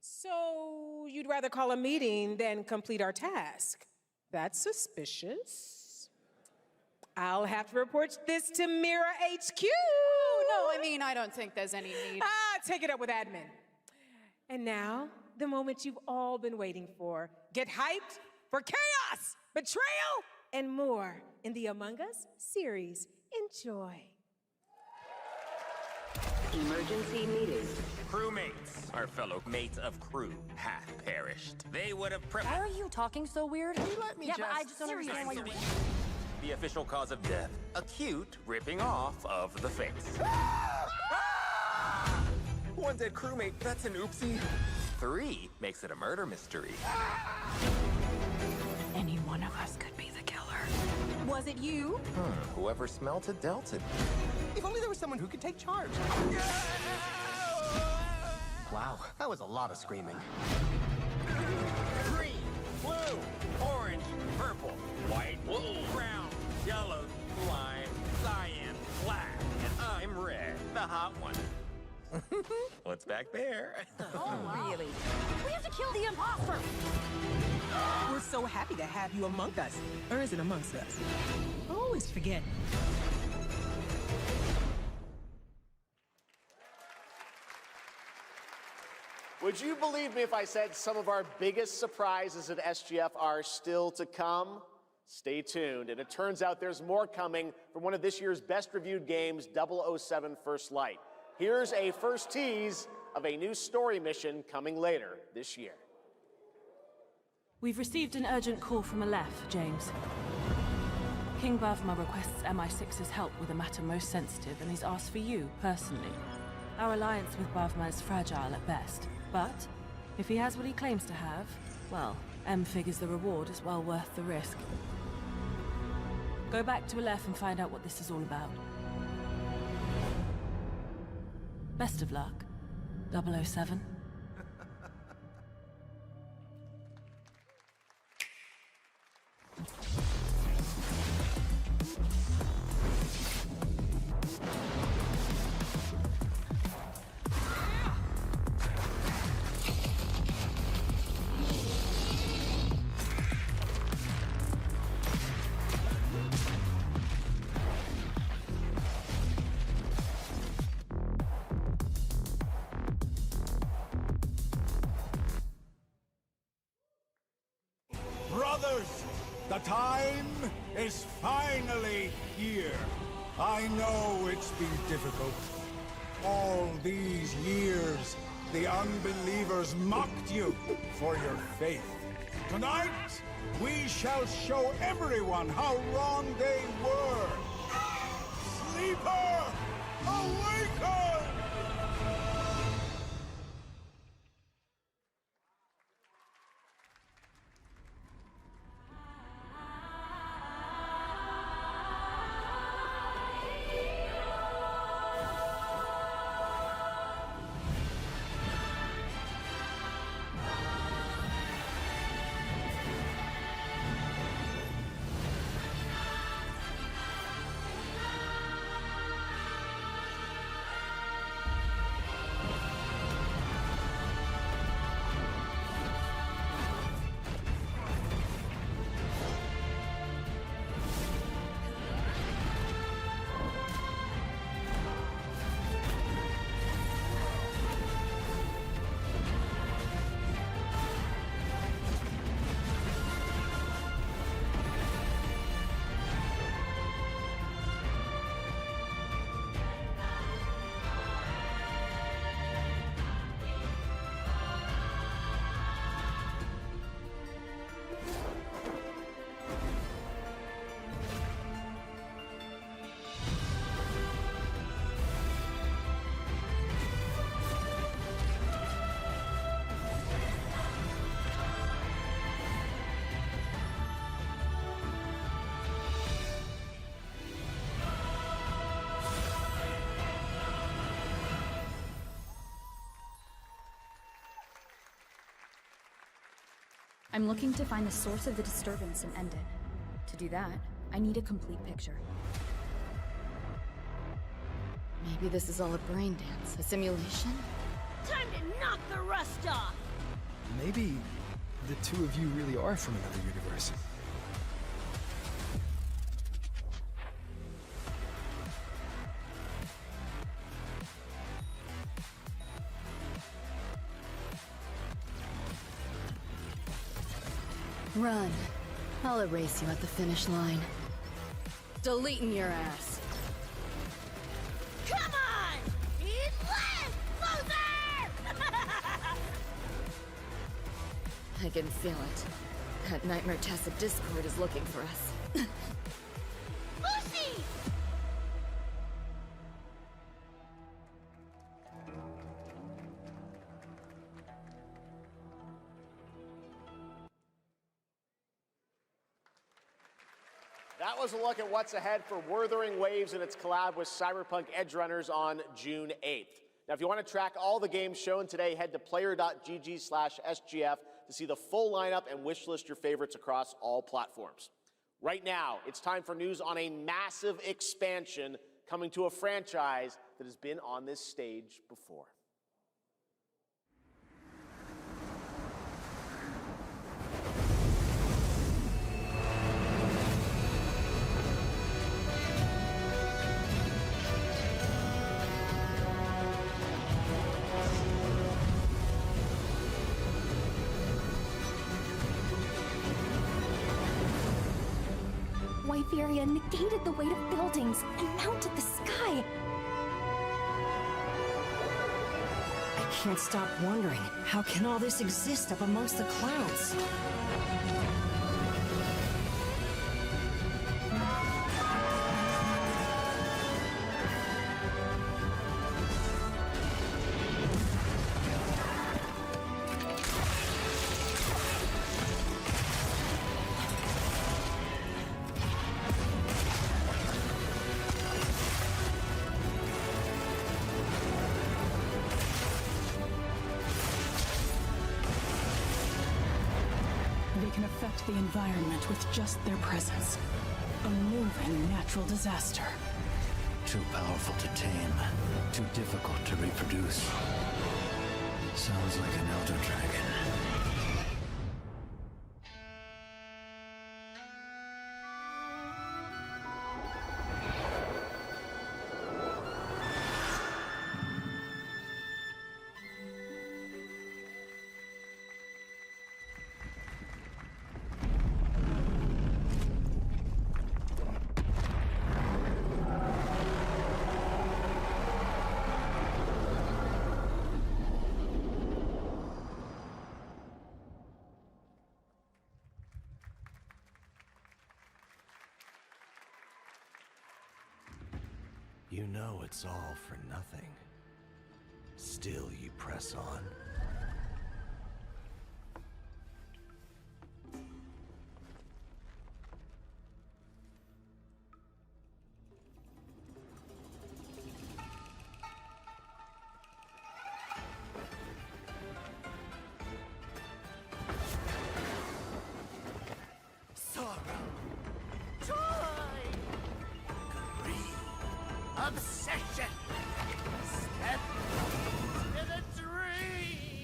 So you'd rather call a meeting than complete our task? That's suspicious. I'll have to report this to Mira HQ.
No, I mean, I don't think there's any need.
Take it up with admin. And now, the moment you've all been waiting for. Get hyped for chaos, betrayal, and more in the Among Us series. Enjoy.
Emergency meeting.
Crewmates, our fellow mates of crew, hath perished. They would have
Why are you talking so weird?
Let me
but I just don't understand why you're...
The official cause of death, acute ripping off of the face. One dead crewmate, that's an oopsie. 3 makes it a murder mystery.
Any one of us could be the killer.
Was it you?
Whoever smelt it dealt it. If only there was someone who could take charge.
Wow, that was a lot of screaming.
Green, blue, orange, purple, white, brown, yellow, lime, cyan, black, and I'm red, the hot one. What's back there?
Oh, really? We have to kill the imposter!
We're so happy to have you among us. Or is it amongst us? I always forget.
Would you believe me if I said some of our biggest surprises at SGF are still to come? Stay tuned, and it turns out there's more coming from one of this year's best-reviewed games, 007 First Light. Here's a first tease of a new story mission coming later this year.
We've received an urgent call from Aleph, James. King Bavma requests MI6's help with a matter most sensitive, and he's asked for you, personally. Our alliance with Bavma is fragile at best, but if he has what he claims to have, well, M figures the reward is well worth the risk. Go back to Aleph and find out what this is all about. Best of luck, 007.
Brothers, the time is finally here. I know it's been difficult. All these years, the unbelievers mocked you for your faith. Tonight, we shall show everyone how wrong they were. Sleeper, awaken!
I'm looking to find the source of the disturbance and end it. To do that, I need a complete picture. Maybe this is all a brain dance, a simulation?
Time to knock the rust off!
Maybe the two of you really are from another universe.
Run. I'll erase you at the finish line. Deleting your ass.
Come on! Eat less, loser!
I can feel it. That Nightmare Tacit Discord is looking for us.
Lucy!
That was a look at what's ahead for Wuthering Waves and its collab with Cyberpunk Edgerunners on June 8th. Now, if you want to track all the games shown today, head to player.gg/SGF to see the full lineup and wishlist your favorites across all platforms. Right now, it's time for news on a massive expansion coming to a franchise that has been on this stage before.
Wyveria negated the weight of buildings and mounted the sky.
I can't stop wondering, how can all this exist up amongst the clouds?
They can affect the environment with just their presence. A moving natural disaster.
Too powerful to tame, too difficult to reproduce. Sounds like an elder dragon. You know it's all for nothing. Still you press on.
Obsession! Step to the dream!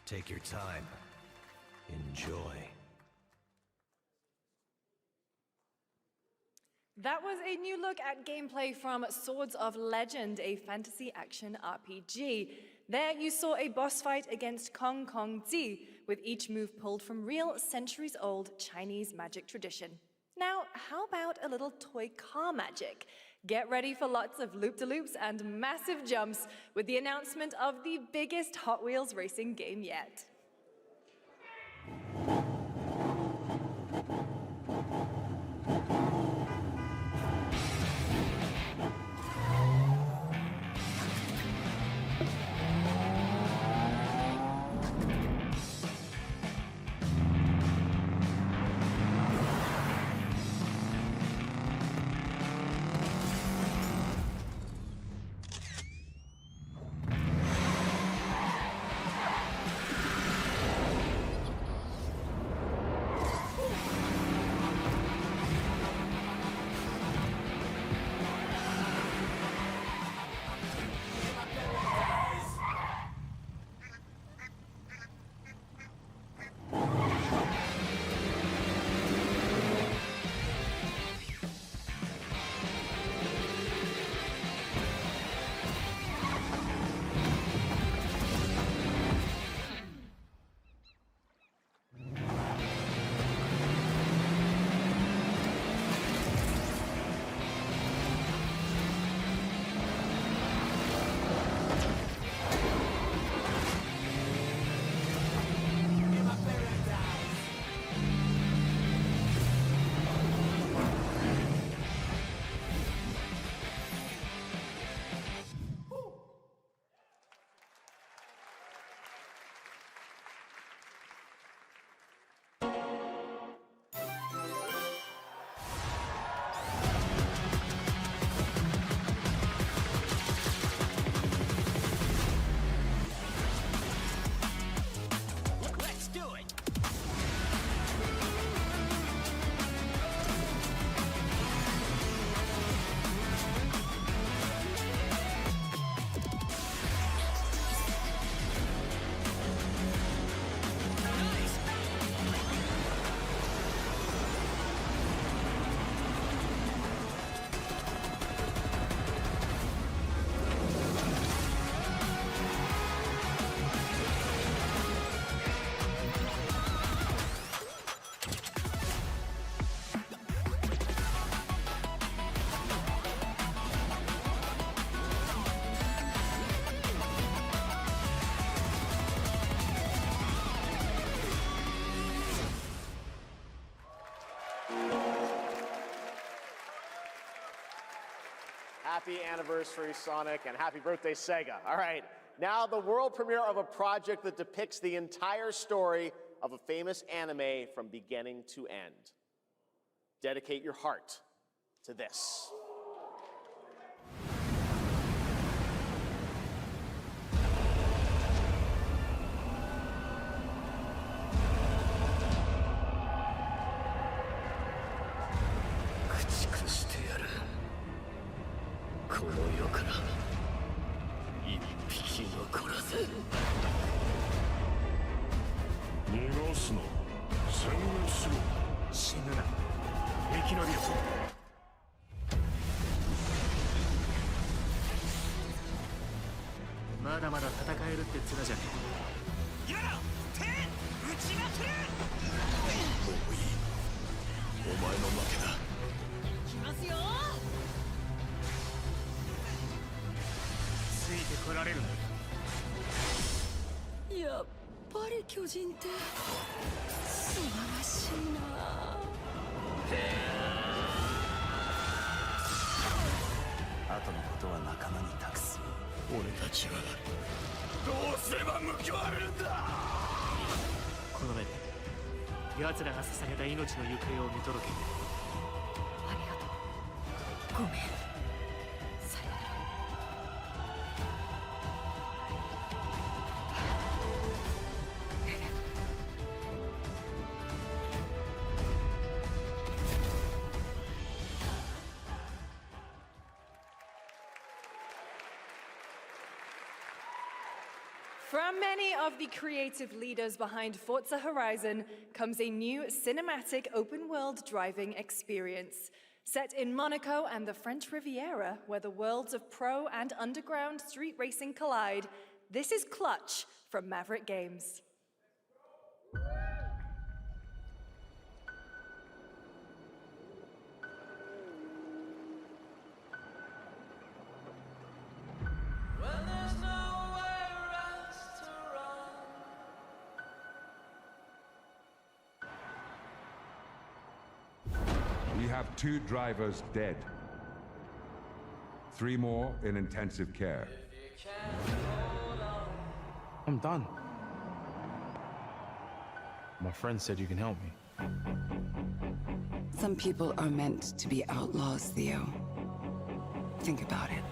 Take your time. Enjoy.
That was a new look at gameplay from Swords of Legend, a fantasy action RPG. There you saw a boss fight against Kong Kong Zi, with each move pulled from real centuries-old Chinese magic tradition. Now, how about a little toy car magic? Get ready for lots of loop-de-loops and massive jumps with the announcement of the biggest Hot Wheels racing game yet.
Happy anniversary, Sonic, and happy birthday, Sega. All right, now the world premiere of a project that depicts the entire story of a famous anime from beginning to end. Dedicate your heart to this.
やっぱり巨人って素晴らしいな。
後のことは仲間に託す。俺たちはどうすれば報われるんだ。
この目で奴らが捧げた命の行方を見届ける。
ありがとう。ごめん。さよなら。
From many of the creative leaders behind Forza Horizon comes a new cinematic open-world driving experience. Set in Monaco and the French Riviera, where the worlds of pro and underground street racing collide, this is Clutch from Maverick Games.
We have 2 drivers dead. 3 more in intensive care.
I'm done. My friend said you can help me.
Some people are meant to be outlaws, Theo. Think about it.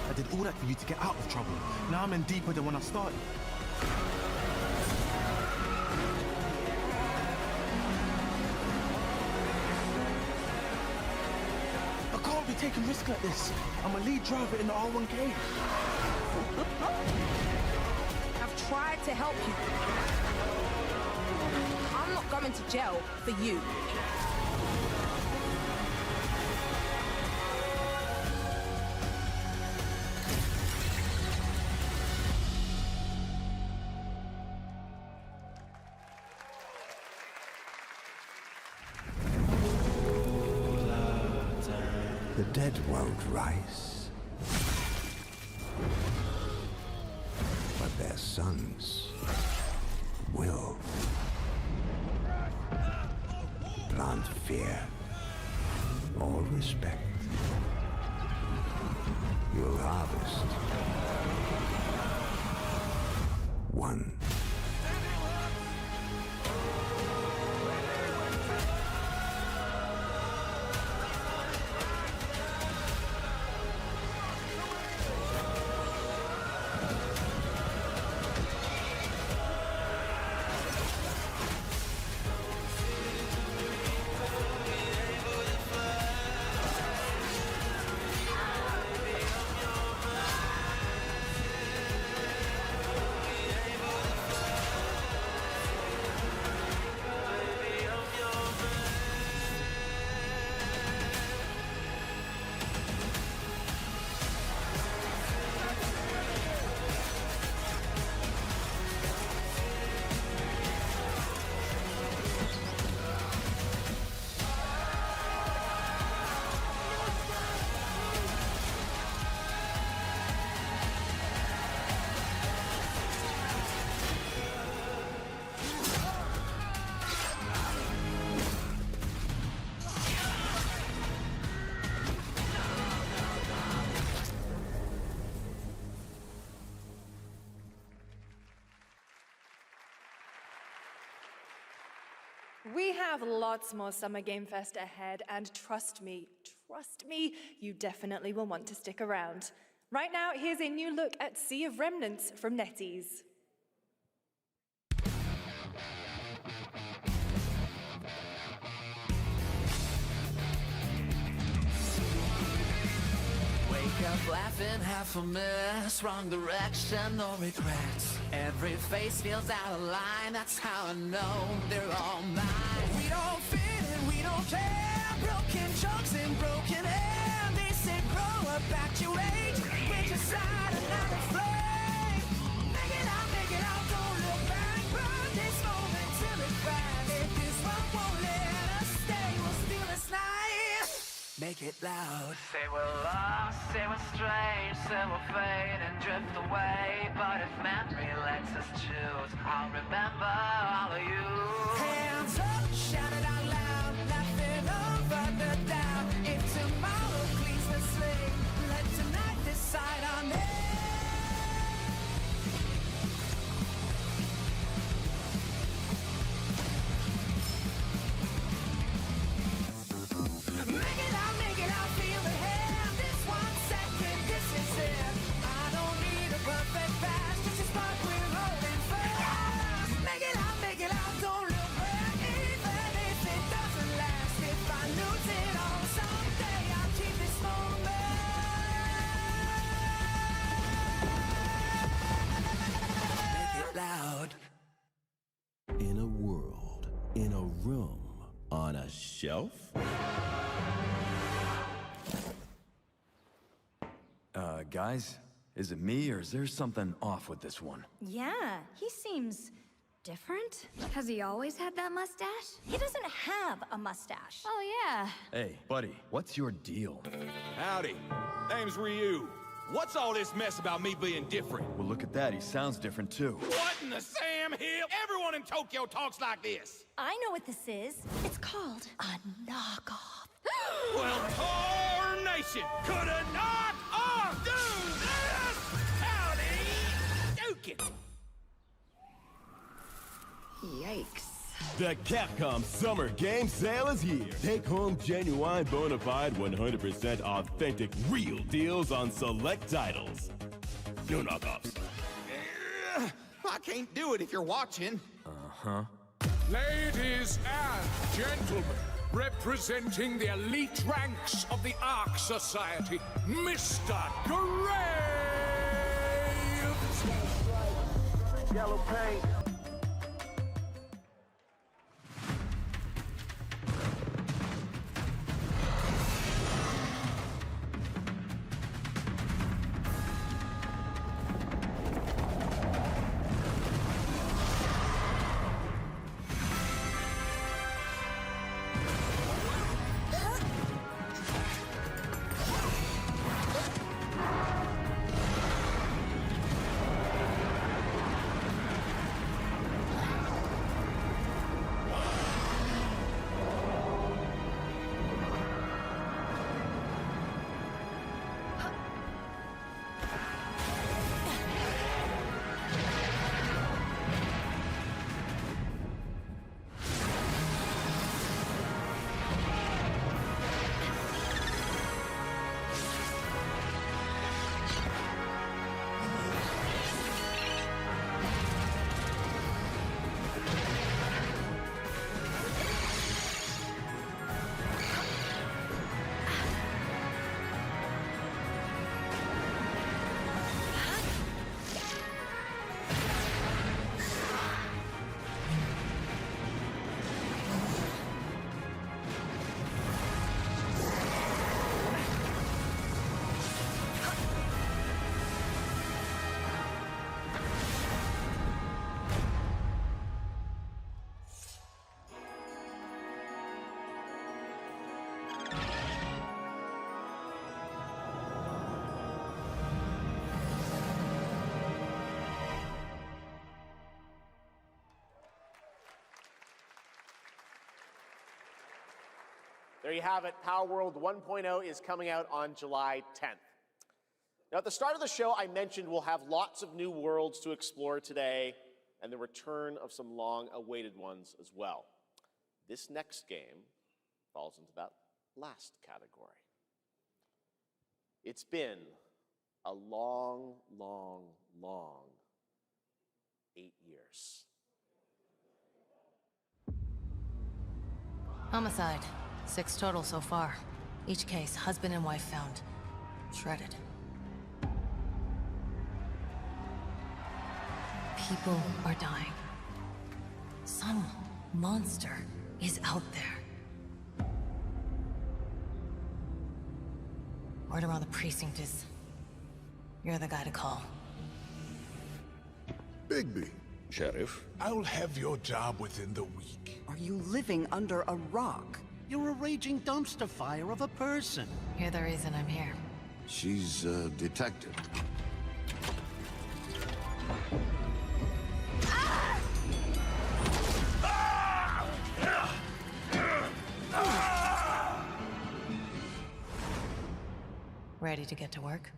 I did all that for you to get out of trouble. Now I'm in deeper than when I started. I can't be taking risks like this. I'm a lead driver in the R1K.
I've tried to help you. I'm not going to jail for you.
The dead won't rise, but their sons will. Plant fear or respect. You'll harvest one.
We have lots more Summer Game Fest ahead, and trust me, you definitely will want to stick around. Right now, here's a new look at Sea of Remnants from NetEase.
Wake up laughing, half a mess, wrong direction, no regrets. Every face feels out of line, that's how I know they're all mine. We don't fit and we don't care, broken jokes and broken air. They say grow up, act your age, with your side another flame. Make it out, don't look back, burn this moment till it cracks. If this one won't let us stay, we'll steal this night. Make it loud.
Say we're lost, say we're strange, say we'll fade and drift away. But if memory lets us choose, I'll remember all of you.
Hands up, shout it out loud, laughing over the doubt. If tomorrow cleans the slate, let tonight decide on it. Make it out, feel the hand. This 1 second, this is it. I don't need a perfect past, just a spark we're holding fast.
shelf?
Guys, is it me or is there something off with this one?
Yeah, he seems different. Has he always had that mustache? He doesn't have a mustache. Oh, yeah.
Hey, buddy, what's your deal?
Howdy. Name's Ryu. What's all this mess about me being different?
Well, look at that. He sounds different, too.
What in the Sam Hill? Everyone in Tokyo talks like this.
I know what this is. It's called a knockoff.
Well, tarnation! Could a knock-off do this? Howdy, Dukin'.
Yikes.
The Capcom Summer Game Sale is here. Take home genuine, bona fide, 100% authentic, real deals on select titles. No knockoffs.
I can't do it if you're watching.
Uh-huh.
Ladies and gentlemen, representing the elite ranks of the Ark Society, Mr. Graves!
Yellow paint.
There you have it. Power World 1.0 is coming out on July 10th. Now, at the start of the show, I mentioned we'll have lots of new worlds to explore today and the return of some long-awaited ones as well. This next game falls into that last category. It's been a long, long, long 8 years.
Homicide. 6 total so far. Each case, husband and wife found. Shredded. People are dying. Some monster is out there. Word around the precinct is you're the guy to call.
Bigby. Sheriff. I'll have your job within the week.
Are you living under a rock?
You're a raging dumpster fire of a person.
You're the reason I'm here.
She's a detective.
Ready to get to work?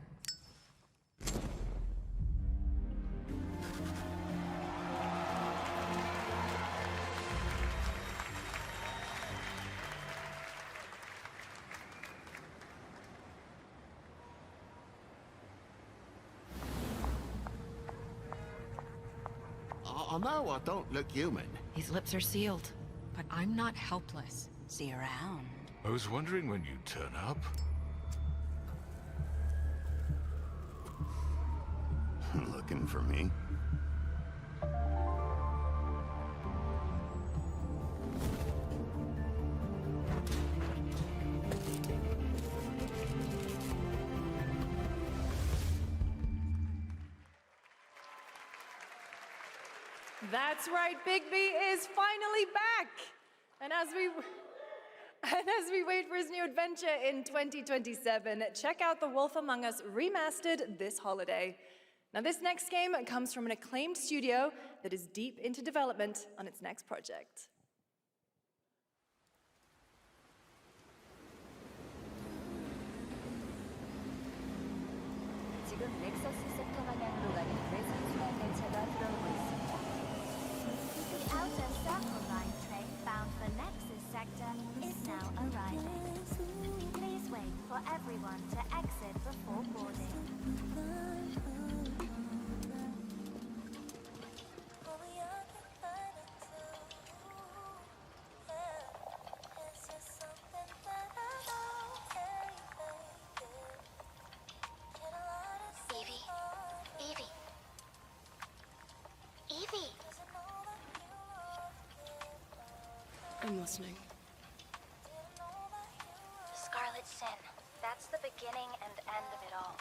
No, I don't look human.
These lips are sealed.
But I'm not helpless. See you around.
I was wondering when you'd turn up.
Looking for me?
That's right, Bigby is finally back. And as we wait for his new adventure in 2027, check out The Wolf Among Us Remastered this holiday. Now, this next game comes from an acclaimed studio that is deep into development on its next project.
지금 넥서스 섹터 방향으로 가는 외선 순환 열차가 들어오고 있습니다.
The outer circle line train bound for Nexus sector is now arriving. Please wait for everyone to exit before boarding. Evie!
I'm listening.
Scarlet Sin. That's the beginning and end of it all.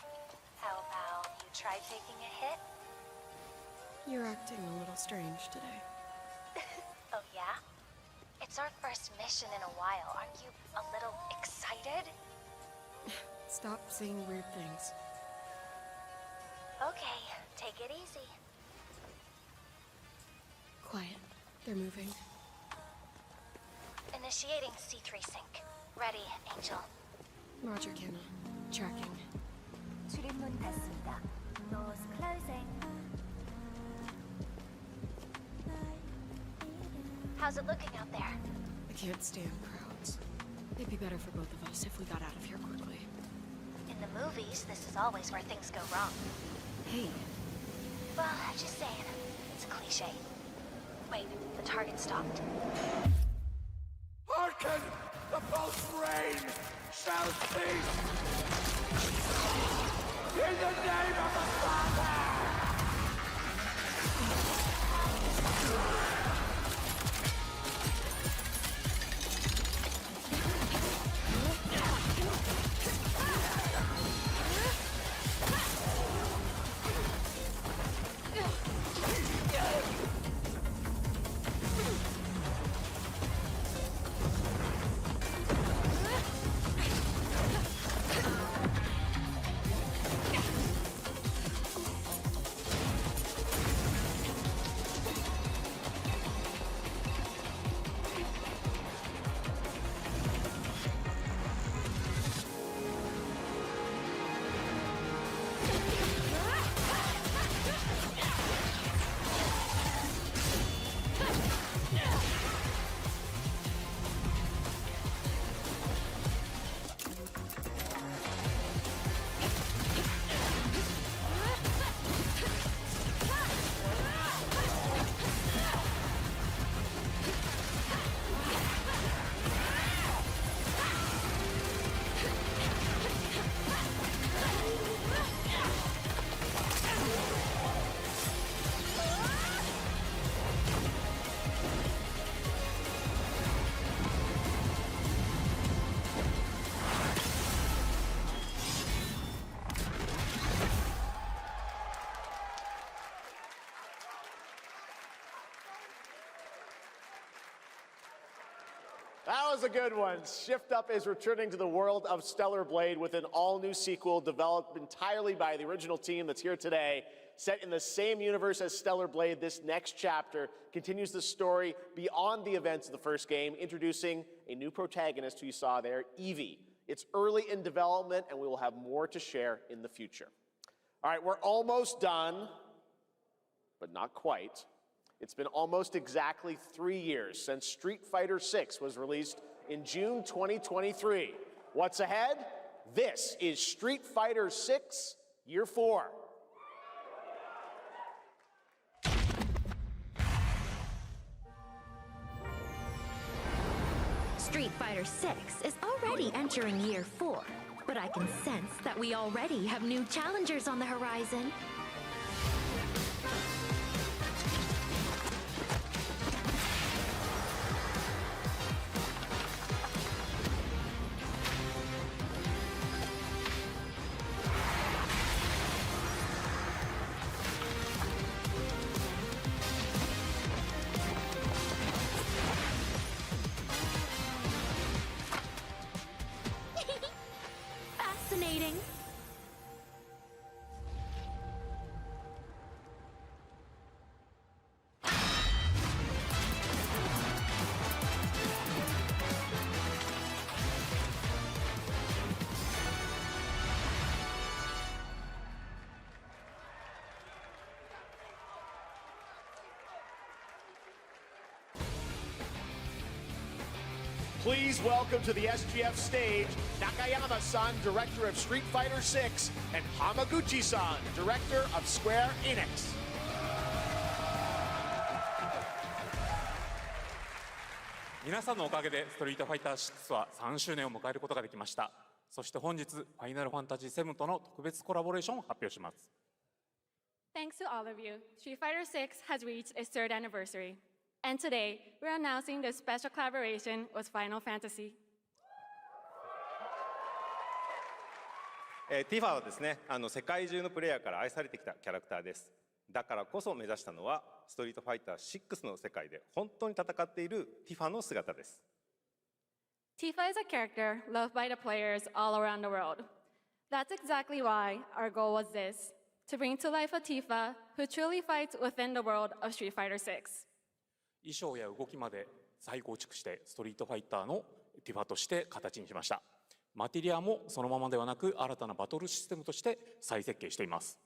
How about you try taking a hit?
You're acting a little strange today.
Oh yeah? It's our first mission in a while. Aren't you a little excited?
Stop saying weird things.
Okay, take it easy.
Quiet. They're moving.
Initiating C3 sync. Ready, Angel.
Roger, Kenna. Tracking.
출입문 닫습니다. Doors closing. How's it looking out there?
I can't stand crowds. It'd be better for both of us if we got out of here quickly.
In the movies, this is always where things go wrong.
Hey.
Well, just saying. It's a cliche. Wait, the target stopped.
Hearken! The pulse rain shall cease! In the name of the Father!
That was a good one. Shift Up is returning to the world of Stellar Blade with an all-new sequel developed entirely by the original team that's here today. Set in the same universe as Stellar Blade, this next chapter continues the story beyond the events of the first game, introducing a new protagonist who you saw there, Evie. It's early in development, and we will have more to share in the future. All right, we're almost done, but not quite. It's been almost exactly 3 years since Street Fighter VI was released in June 2023. What's ahead? This is Street Fighter VI Year 4.
Street Fighter VI is already entering Year 4, but I can sense that we already have new challengers on the horizon. fascinating.
Please welcome to the SGF stage, Nakayama-san, director of Street Fighter VI, and Hamaguchi-san, director of Square Enix.
皆さんのおかげでストリートファイター6は3周年を迎えることができました。そして本日、ファイナルファンタジー7との特別コラボレーションを発表します。
Thanks to all of you, Street Fighter VI has reached its 3rd anniversary. And today, we're announcing this special collaboration with Final Fantasy.
ティファはですね、世界中のプレイヤーから愛されてきたキャラクターです。だからこそ目指したのは、ストリートファイター6の世界で本当に戦っているティファの姿です。
Tifa is a character loved by the players all around the world. That's exactly why our goal was this, to bring to life a Tifa who truly fights within the world of Street Fighter VI.
衣装や動きまで再構築してストリートファイターのティファとして形にしました。マテリアもそのままではなく新たなバトルシステムとして再設計しています。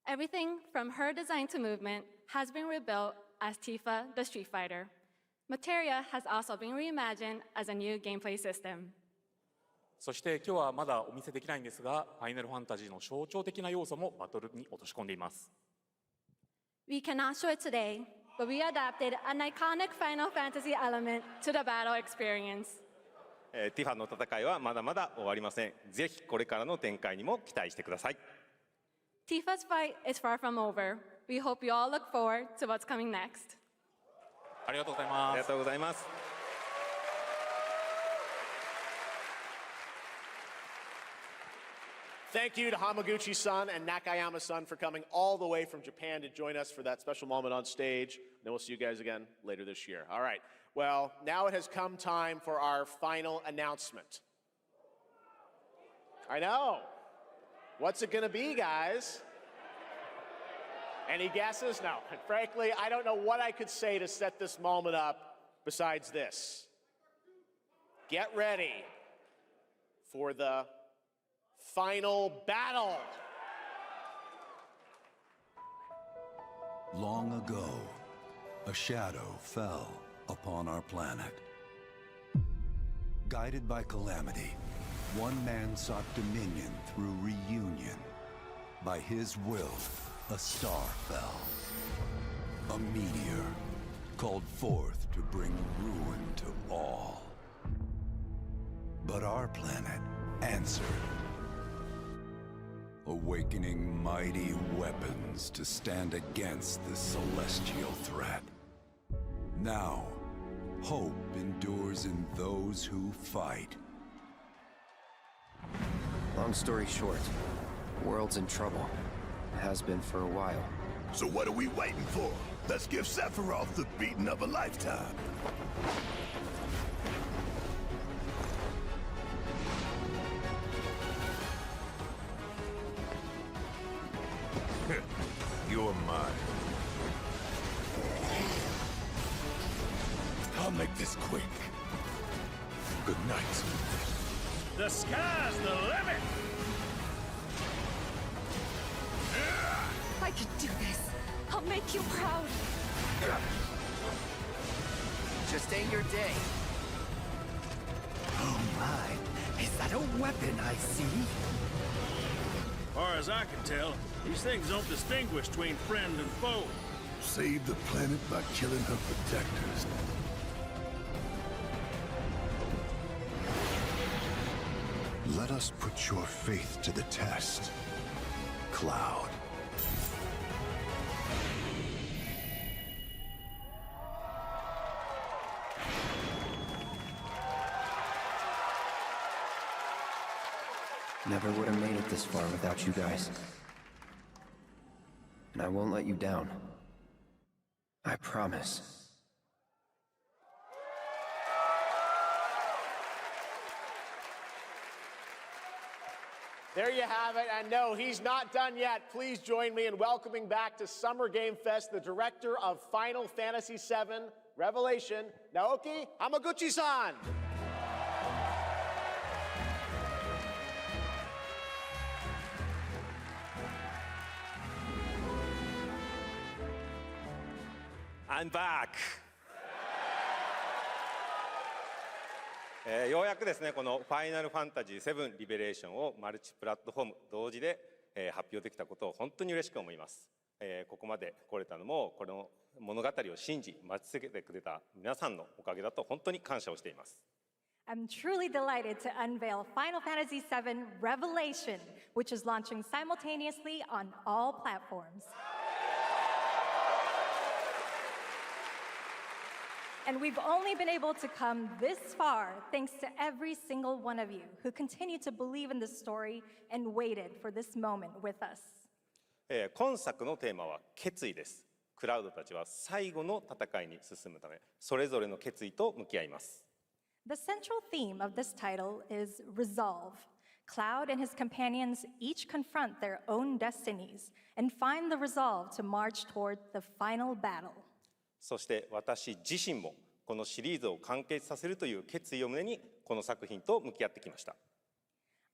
Everything from her design to movement has been rebuilt as Tifa the Street Fighter. Materia has also been reimagined as a new gameplay system.
そして今日はまだお見せできないんですが、ファイナルファンタジーの象徴的な要素もバトルに落とし込んでいます。
We cannot show it today, but we adapted an iconic Final Fantasy element to the battle experience.
ティファの戦いはまだまだ終わりません。ぜひこれからの展開にも期待してください。
Tifa's fight is far from over. We hope you all look forward to what's coming next.
ありがとうございます。
ありがとうございます。
Thank you to Hamaguchi-san and Nakayama-san for coming all the way from Japan to join us for that special moment on stage. Then we'll see you guys again later this year. All right. Well, now it has come time for our final announcement. I know. What's it going to be, guys? Any guesses? No. And frankly, I don't know what I could say to set this moment up besides this. Get ready for the final battle.
Long ago, a shadow fell upon our planet. Guided by calamity, one man sought dominion through reunion. By his will, a star fell. A meteor called forth to bring ruin to all. But our planet answered, awakening mighty weapons to stand against the celestial threat. Now, hope endures in those who fight.
Long story short, the world's in trouble. Has been for a while.
So what are we waiting for? Let's give Sephiroth the beating of a lifetime. You're mine. I'll make this quick. Good night.
The sky's the limit!
I can do this. I'll make you proud.
Just ain't your day.
Oh my, is that a weapon I see?
Far as I can tell, these things don't distinguish between friend and foe.
Save the planet by killing her protectors. Let us put your faith to the test, Cloud.
Never would have made it this far without you guys. And I won't let you down. I promise.
There you have it. And no, he's not done yet. Please join me in welcoming back to Summer Game Fest the director of Final Fantasy VII Revelation, Naoki Hamaguchi-san.
I'm back! ようやくですね、このファイナルファンタジー7リベレーションをマルチプラットフォーム同時で発表できたことを本当に嬉しく思います。ここまで来れたのも、この物語を信じ、待ち続けてくれた皆さんのおかげだと本当に感謝をしています。
I'm truly delighted to unveil Final Fantasy VII Revelation, which is launching simultaneously on all platforms. And we've only been able to come this far thanks to every single one of you who continue to believe in this story and waited for this moment with us.
今作のテーマは決意です。クラウドたちは最後の戦いに進むため、それぞれの決意と向き合います。
The central theme of this title is resolve. Cloud and his companions each confront their own destinies and find the resolve to march toward the final battle.
そして私自身もこのシリーズを完結させるという決意を胸にこの作品と向き合ってきました。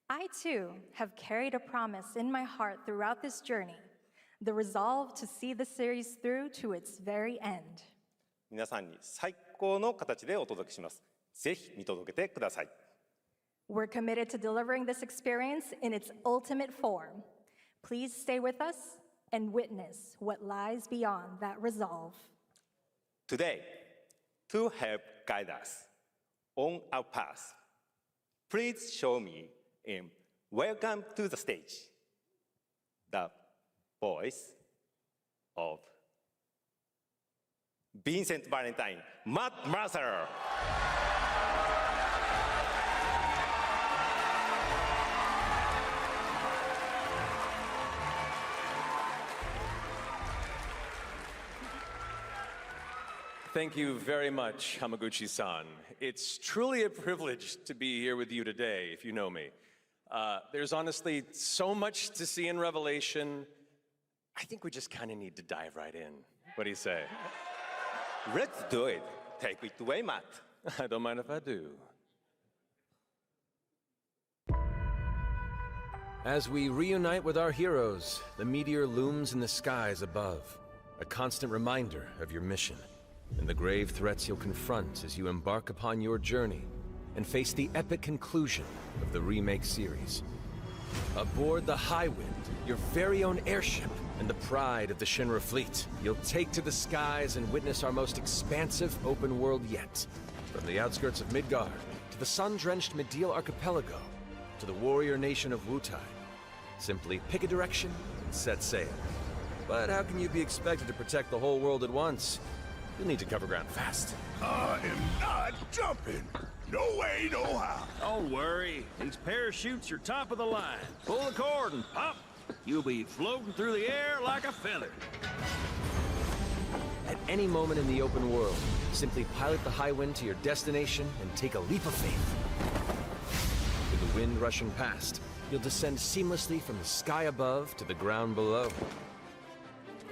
I too have carried a promise in my heart throughout this journey, the resolve to see the series through to its very end.
皆さんに最高の形でお届けします。ぜひ見届けてください。
We're committed to delivering this experience in its ultimate form. Please stay with us and witness what lies beyond that resolve.
Today, to help guide us on our path, please show me in Welcome to the Stage, the voice of Vincent Valentine, Matt Mercer.
Thank you very much, Hamaguchi-san. It's truly a privilege to be here with you today, if you know me. There's honestly so much to see in Revelation. I think we just kind of need to dive right in. What do you say?
Let's do it. Take it away, Matt.
I don't mind if I do.
As we reunite with our heroes, the meteor looms in the skies above, a constant reminder of your mission and the grave threats you'll confront as you embark upon your journey and face the epic conclusion of the remake series. Aboard the Highwind, your very own airship and the pride of the Shinra fleet, you'll take to the skies and witness our most expansive open world yet. From the outskirts of Midgard, to the sun-drenched Medial Archipelago, to the warrior nation of Wutai. Simply pick a direction and set sail. But how can you be expected to protect the whole world at once? You'll need to cover ground fast.
I am not jumping. No way, no how.
Don't worry. These parachutes are top of the line. Pull the cord and pop. You'll be floating through the air like a feather.
At any moment in the open world, simply pilot the Highwind to your destination and take a leap of faith. With the wind rushing past, you'll descend seamlessly from the sky above to the ground below.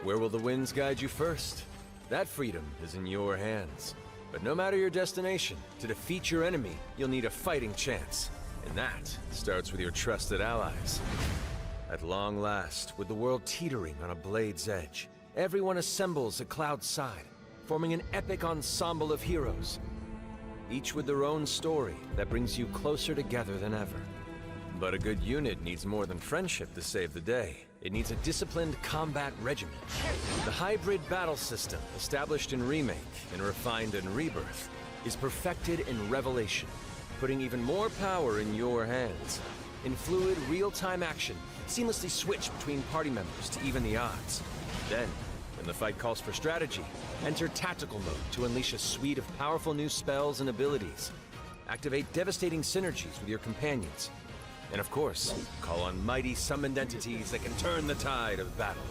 Where will the winds guide you first? That freedom is in your hands. But no matter your destination, to defeat your enemy, you'll need a fighting chance. And that starts with your trusted allies. At long last, with the world teetering on a blade's edge, everyone assembles at Cloud's side, forming an epic ensemble of heroes, each with their own story that brings you closer together than ever. But a good unit needs more than friendship to save the day. It needs a disciplined combat regiment. The hybrid battle system, established in Remake and refined in Rebirth, is perfected in Revelation, putting even more power in your hands. In fluid, real-time action, seamlessly switch between party members to even the odds. Then, when the fight calls for strategy, enter tactical mode to unleash a suite of powerful new spells and abilities. Activate devastating synergies with your companions. And of course, call on mighty summoned entities that can turn the tide of battle.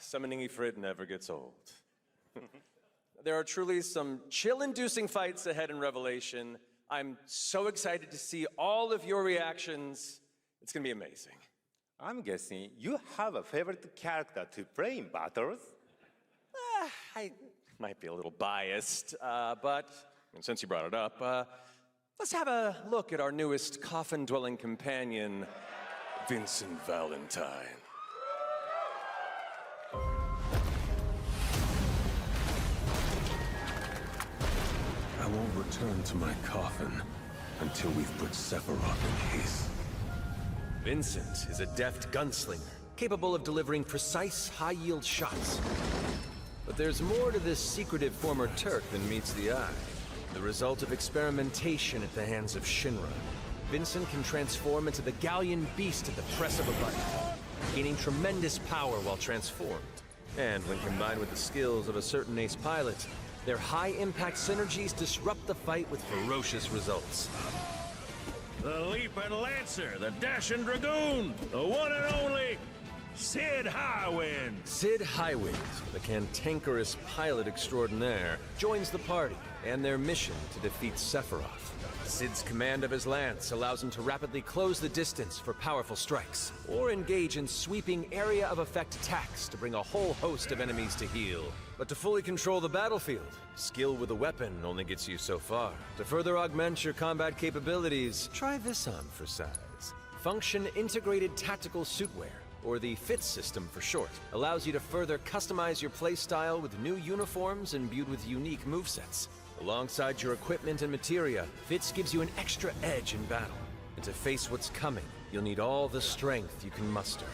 summoning Ifrit never gets old. There are truly some chill-inducing fights ahead in Revelation. I'm so excited to see all of your reactions. It's gonna be amazing.
I'm guessing you have a favorite character to play in battles?
I might be a little biased, but and since you brought it up, let's have a look at our newest coffin-dwelling companion, Vincent Valentine.
I won't return to my coffin until we've put Sephiroth in his.
Vincent is a deft gunslinger, capable of delivering precise, high-yield shots. But there's more to this secretive former Turk than meets the eye. The result of experimentation at the hands of Shinra, Vincent can transform into the Galleon beast at the press of a button, gaining tremendous power while transformed. And when combined with the skills of a certain ace pilot, their high-impact synergies disrupt the fight with ferocious results.
The Leaping Lancer, the Dashing Dragoon, the one and only Sid Highwind.
Sid Highwind, the cantankerous pilot extraordinaire, joins the party and their mission to defeat Sephiroth. Sid's command of his lance allows him to rapidly close the distance for powerful strikes, or engage in sweeping area of effect attacks to bring a whole host of enemies to heel. But to fully control the battlefield, skill with a weapon only gets you so far. To further augment your combat capabilities, try this on for size. Function Integrated Tactical Suitwear, or the FITS system for short, allows you to further customize your playstyle with new uniforms imbued with unique movesets. Alongside your equipment and materia, FITS gives you an extra edge in battle. And to face what's coming, you'll need all the strength you can muster.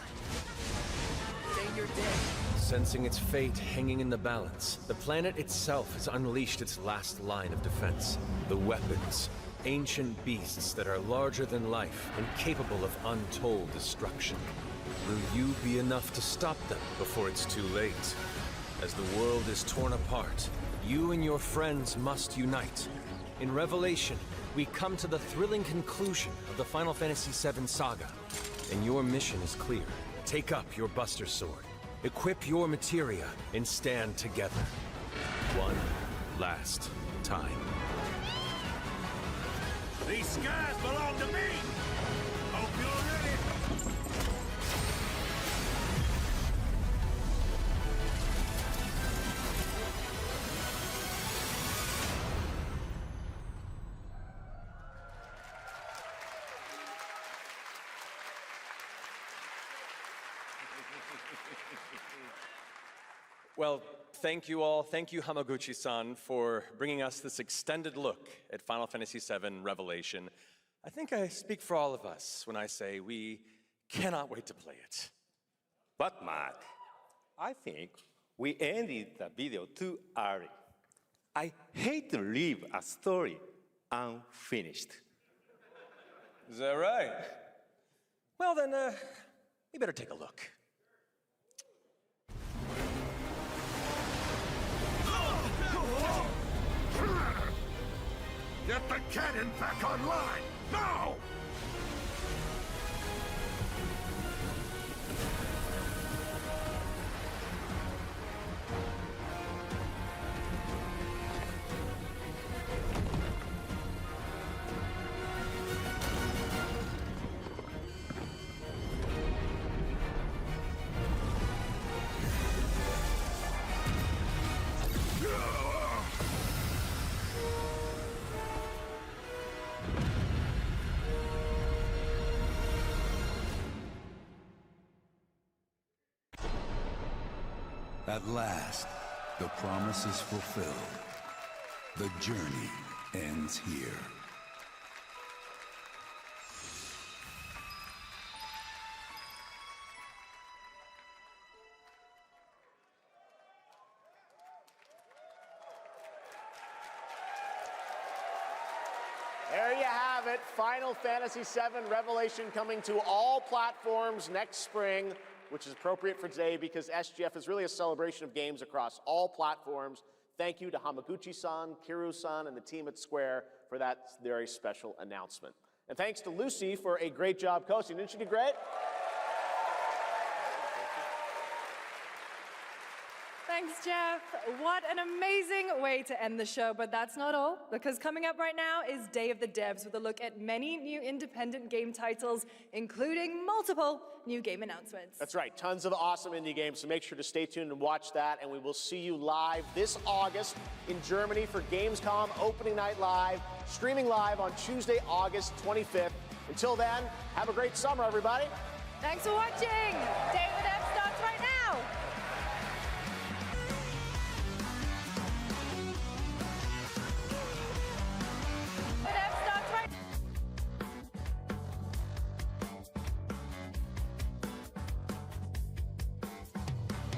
Sensing its fate hanging in the balance, the planet itself has unleashed its last line of defense. The weapons, ancient beasts that are larger than life and capable of untold destruction. Will you be enough to stop them before it's too late? As the world is torn apart, you and your friends must unite. In Revelation, we come to the thrilling conclusion of the Final Fantasy VII saga. And your mission is clear. Take up your Buster Sword, equip your materia, and stand together. One last time.
These skies belong to me! Hope you're ready!
Well, thank you all. Thank you, Hamaguchi-san, for bringing us this extended look at Final Fantasy VII Revelation. I think I speak for all of us when I say we cannot wait to play it.
But Mark, I think we ended the video too early. I hate to leave a story unfinished.
Is that right? Well then, we better take a look.
Get the cannon back online, now!
At last, the promise is fulfilled. The journey ends here.
There you have it, Final Fantasy VII Revelation coming to all platforms next spring, which is appropriate for today because SGF is really a celebration of games across all platforms. Thank you to Hamaguchi-san, Kiryu-san, and the team at Square for that very special announcement. And thanks to Lucy for a great job hosting. Didn't she do great?
Thanks, Jeff. What an amazing way to end the show, but that's not all, because coming up right now is Day of the Devs with a look at many new independent game titles, including multiple new game announcements.
That's right, tons of awesome indie games, so make sure to stay tuned and watch that, and we will see you live this August in Germany for Gamescom Opening Night Live, streaming live on Tuesday, August 25th. Until then, have a great summer, everybody.
Thanks for watching. Day of the Devs